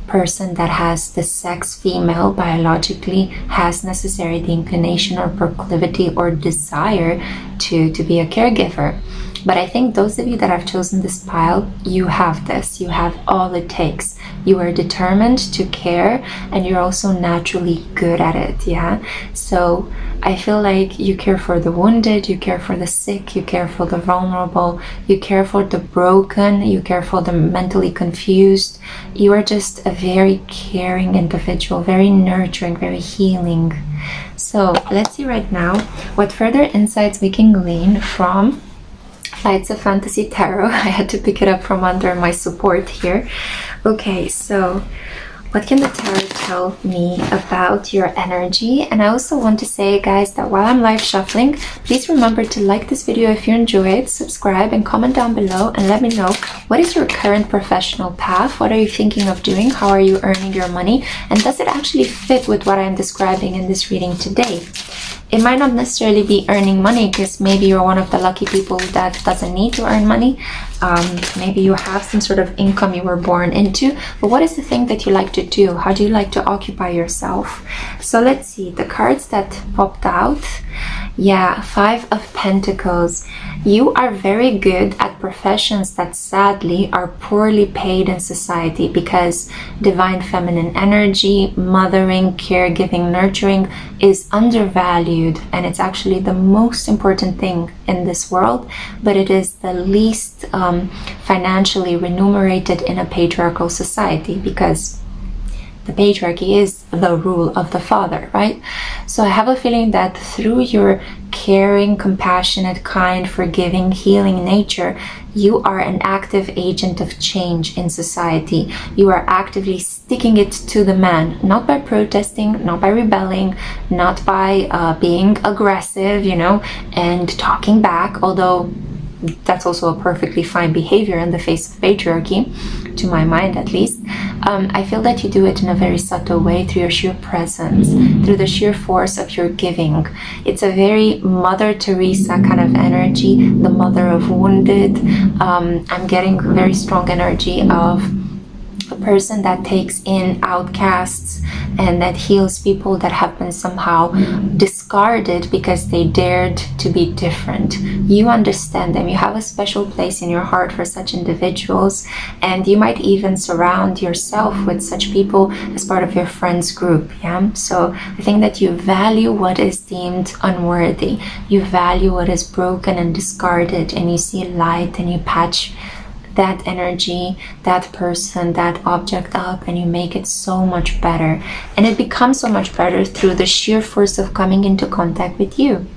person that has the sex female biologically has necessarily the inclination or proclivity or desire to be a caregiver. But I think those of you that have chosen this pile, you have this. You have all it takes. You are determined to care, and you're also naturally good at it, yeah? So I feel like you care for the wounded, you care for the sick, you care for the vulnerable, you care for the broken, you care for the mentally confused. You are just a very caring individual, very nurturing, very healing. So let's see right now what further insights we can glean from Flights of Fantasy Tarot. I had to pick it up from under my support here. Okay, so what can the tarot tell me about your energy? And I also want to say, guys, that while I'm live shuffling, please remember to like this video if you enjoy it, subscribe, and comment down below and let me know what is your current professional path, what are you thinking of doing, how are you earning your money, and does it actually fit with what I'm describing in this reading today? It might not necessarily be earning money, because maybe you're one of the lucky people that doesn't need to earn money. Maybe you have some sort of income you were born into, but what is the thing that you like to do? How do you like to occupy yourself? So let's see, the cards that popped out. Yeah, Five of Pentacles. You are very good at professions that sadly are poorly paid in society, because divine feminine energy, mothering, caregiving, nurturing is undervalued, and it's actually the most important thing in this world, but it is the least financially remunerated in a patriarchal society, because the patriarchy is the rule of the father, right? So I have a feeling that through your caring, compassionate, kind, forgiving, healing nature, you are an active agent of change in society. You are actively sticking it to the man, not by protesting, not by rebelling, not by being aggressive, and talking back, although that's also a perfectly fine behavior in the face of patriarchy, to my mind at least. I feel that you do it in a very subtle way through your sheer presence, through the sheer force of your giving. It's a very Mother Teresa kind of energy, the mother of wounded. I'm getting very strong energy of a person that takes in outcasts and that heals people that have been somehow discarded because they dared to be different. You understand them. You have a special place in your heart for such individuals, and you might even surround yourself with such people as part of your friends group. So I think that you value what is deemed unworthy. You value what is broken and discarded, and you see light and you patch that energy, that person, that object up, and you make it so much better. And it becomes so much better through the sheer force of coming into contact with you.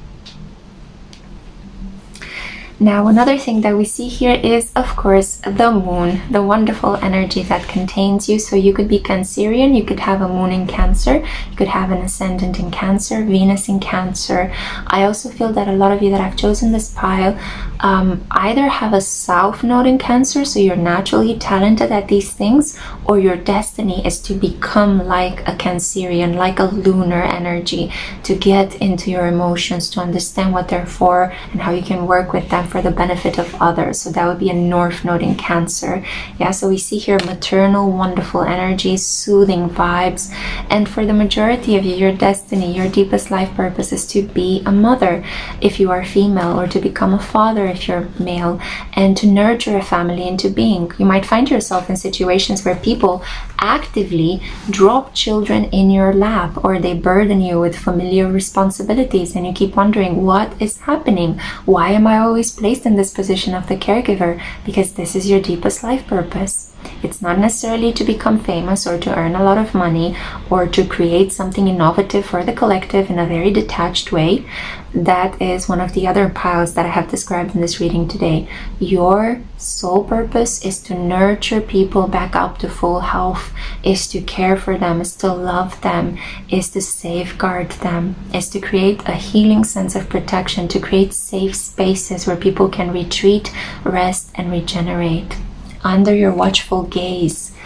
Now, another thing that we see here is, of course, the moon, the wonderful energy that contains you. So you could be Cancerian, you could have a moon in Cancer, you could have an ascendant in Cancer, Venus in Cancer. I also feel that a lot of you that have chosen this pile either have a south node in Cancer, so you're naturally talented at these things, or your destiny is to become like a Cancerian, like a lunar energy, to get into your emotions, to understand what they're for and how you can work with them for the benefit of others. So that would be a north node in Cancer. So we see here maternal, wonderful energies, soothing vibes. And for the majority of you, your destiny, your deepest life purpose is to be a mother if you are female, or to become a father if you're male, and to nurture a family into being. You might find yourself in situations where people actively drop children in your lap, or they burden you with familiar responsibilities, and you keep wondering, what is happening? Why am I always placed in this position of the caregiver? Because this is your deepest life purpose. It's not necessarily to become famous or to earn a lot of money or to create something innovative for the collective in a very detached way. That is one of the other piles that I have described in this reading today. Your sole purpose is to nurture people back up to full health, is to care for them, is to love them, is to safeguard them, is to create a healing sense of protection, to create safe spaces where people can retreat, rest, and regenerate under your watchful gaze.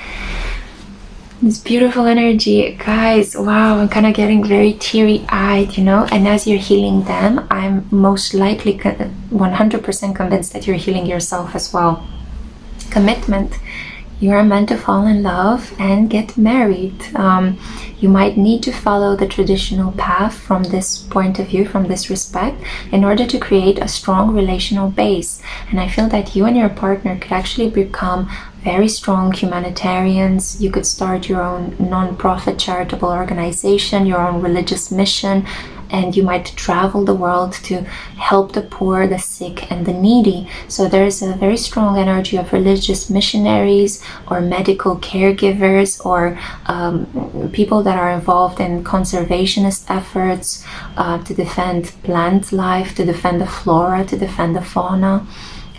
This beautiful energy, guys. Wow, I'm kind of getting very teary-eyed, and as you're healing them, I'm most likely 100% convinced that you're healing yourself as well. Commitment. You are meant to fall in love and get married. You might need to follow the traditional path from this point of view, from this respect, in order to create a strong relational base. And I feel that you and your partner could actually become very strong humanitarians. You could start your own non-profit charitable organization, your own religious mission, and you might travel the world to help the poor, the sick, and the needy. So there's a very strong energy of religious missionaries or medical caregivers, or people that are involved in conservationist efforts to defend plant life, to defend the flora, to defend the fauna,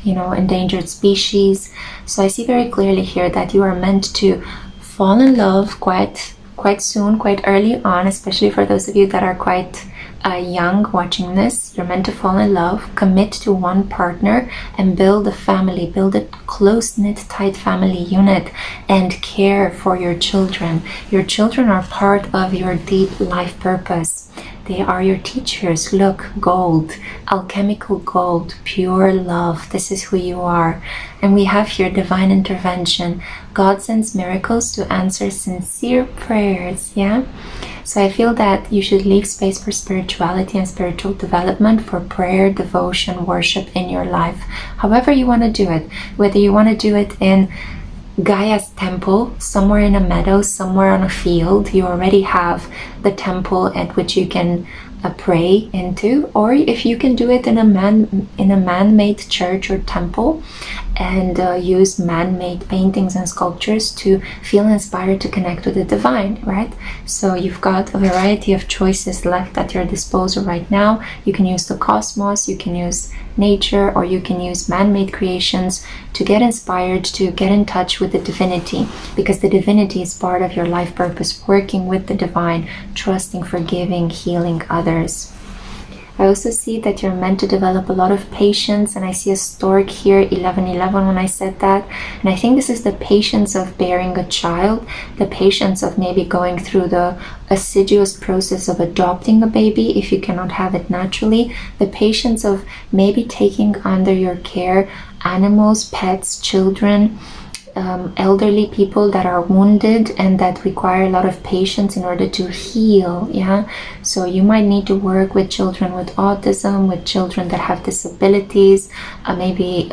endangered species. So I see very clearly here that you are meant to fall in love quite soon, quite early on, especially for those of you that are quite young watching this. You're meant to fall in love, commit to one partner, and build a family, build a close-knit, tight family unit, and care for your children. Your children are part of your deep life purpose. They are your teachers. Look, gold, alchemical gold, pure love. This is who you are. And we have here divine intervention. God sends miracles to answer sincere prayers. So I feel that you should leave space for spirituality and spiritual development, for prayer, devotion, worship in your life. However you want to do it. Whether you want to do it in Gaia's temple, somewhere in a meadow, somewhere on a field. You already have the temple at which you can pray into, or if you can do it in a man-made church or temple, and use man-made paintings and sculptures to feel inspired to connect with the divine, right? So you've got a variety of choices left at your disposal right now. You can use the cosmos, you can use nature, or you can use man-made creations to get inspired, to get in touch with the divinity, because the divinity is part of your life purpose, working with the divine, trusting, forgiving, healing others. I also see that you're meant to develop a lot of patience, and I see a stork here, 1111, when I said that. And I think this is the patience of bearing a child, the patience of maybe going through the assiduous process of adopting a baby if you cannot have it naturally, the patience of maybe taking under your care animals, pets, children, elderly people that are wounded and that require a lot of patience in order to heal. Yeah, so you might need to work with children with autism, with children that have disabilities, maybe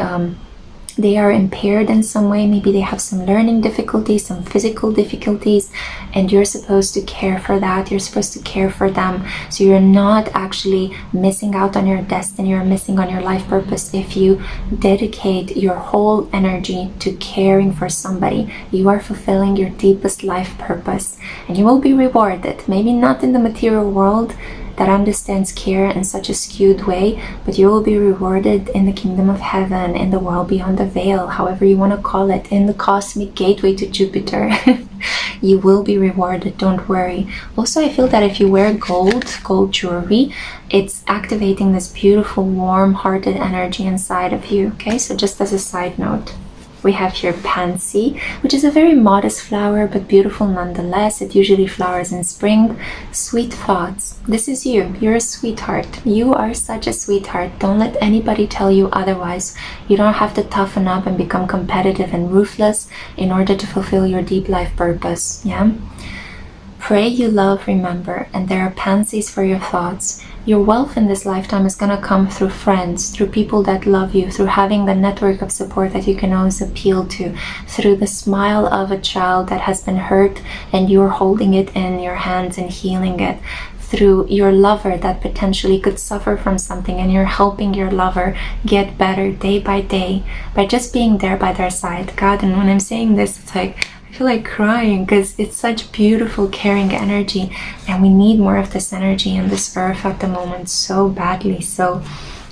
they are impaired in some way, maybe they have some learning difficulties, some physical difficulties, and you're supposed to care for that, you're supposed to care for them. So you're not actually missing out on your destiny, you're missing on your life purpose if you dedicate your whole energy to caring for somebody. You are fulfilling your deepest life purpose, and you will be rewarded, maybe not in the material world that understands care in such a skewed way, but you will be rewarded in the kingdom of heaven, in the world beyond the veil, however you want to call it, in the cosmic gateway to Jupiter. You will be rewarded, don't worry. Also, I feel that if you wear gold jewelry, it's activating this beautiful, warm-hearted energy inside of you. Okay, so just as a side note. We have here pansy, which is a very modest flower, but beautiful nonetheless. It usually flowers in spring. Sweet thoughts. This is you. You're a sweetheart. You are such a sweetheart. Don't let anybody tell you otherwise. You don't have to toughen up and become competitive and ruthless in order to fulfill your deep life purpose. Yeah? Pray, you love, remember, and there are pansies for your thoughts. Your wealth in this lifetime is going to come through friends, through people that love you, through having the network of support that you can always appeal to, through the smile of a child that has been hurt and you're holding it in your hands and healing it, through your lover that potentially could suffer from something and you're helping your lover get better day by day by just being there by their side. God, and when I'm saying this, it's like I feel like crying because it's such beautiful, caring energy, and we need more of this energy in this earth at the moment so badly. So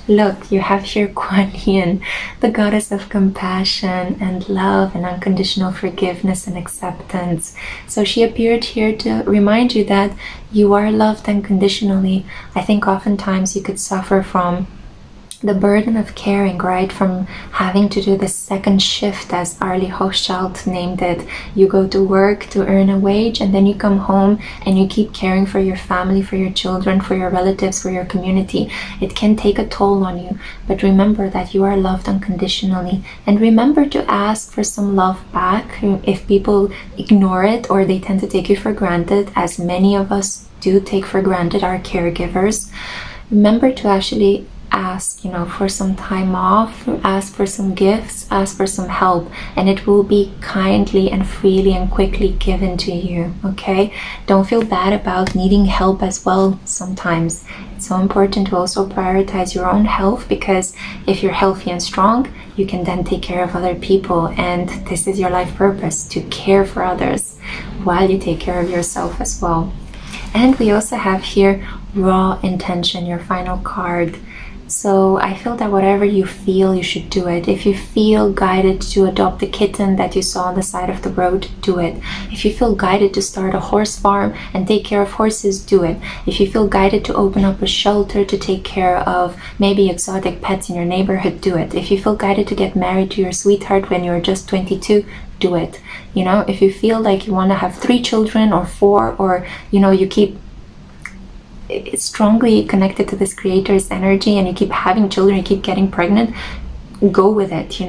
look, you have here Kuan Yin, the goddess of compassion and love and unconditional forgiveness and acceptance. So she appeared here to remind you that you are loved unconditionally. I think oftentimes you could suffer from the burden of caring, right? From having to do the second shift, as Arlie Hochschild named it. You go to work to earn a wage, and then you come home and you keep caring for your family, for your children, for your relatives, for your community. It can take a toll on you, but remember that you are loved unconditionally, and remember to ask for some love back. If people ignore it or they tend to take you for granted, as many of us do take for granted our caregivers, remember to actually ask, for some time off, ask for some gifts, ask for some help, and it will be kindly and freely and quickly given to you. Okay, don't feel bad about needing help as well. Sometimes it's so important to also prioritize your own health, because if you're healthy and strong, you can then take care of other people, and this is your life purpose, to care for others while you take care of yourself as well. And we also have here raw intention, your final card. So I feel that whatever you feel, you should do it. If you feel guided to adopt a kitten that you saw on the side of the road, do it. If you feel guided to start a horse farm and take care of horses, do it. If you feel guided to open up a shelter to take care of maybe exotic pets in your neighborhood, do it. If you feel guided to get married to your sweetheart when you're just 22, do it. If you feel like you want to have 3 children or 4, or you keep strongly connected to this creator's energy and you keep having children, you keep getting pregnant, go with it.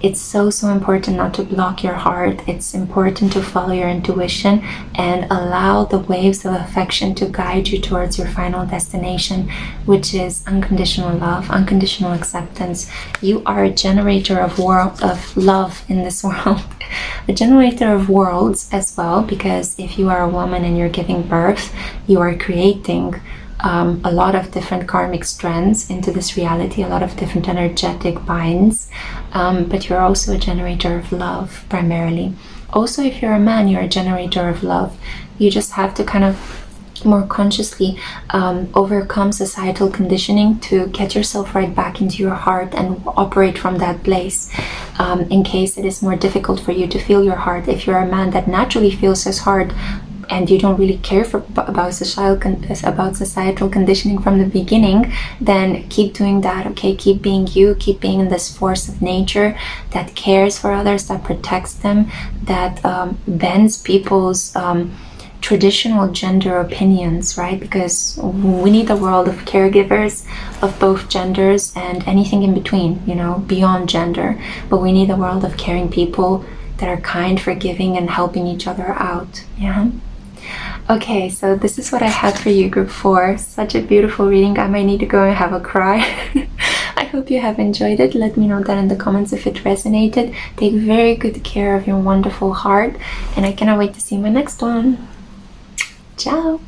It's so important not to block your heart. It's important to follow your intuition and allow the waves of affection to guide you towards your final destination, which is unconditional love, unconditional acceptance. You are a generator of love in this world, a generator of worlds as well, because if you are a woman and you're giving birth, you are creating a lot of different karmic strands into this reality, a lot of different energetic binds, but you're also a generator of love primarily. Also, if you're a man, you're a generator of love. You just have to kind of more consciously overcome societal conditioning to get yourself right back into your heart and operate from that place, in case it is more difficult for you to feel your heart. If you're a man that naturally feels his heart and you don't really care about societal conditioning from the beginning, then keep doing that, okay? Keep being you, keep being in this force of nature that cares for others, that protects them, that bends people's traditional gender opinions, right? Because we need a world of caregivers of both genders and anything in between, you know, beyond gender. But we need a world of caring people that are kind, forgiving, and helping each other out. Yeah. Okay, so this is what I had for you, group 4. Such a beautiful reading. I might need to go and have a cry. I hope you have enjoyed it. Let me know that in the comments if it resonated. Take very good care of your wonderful heart, and I cannot wait to see my next one. Ciao!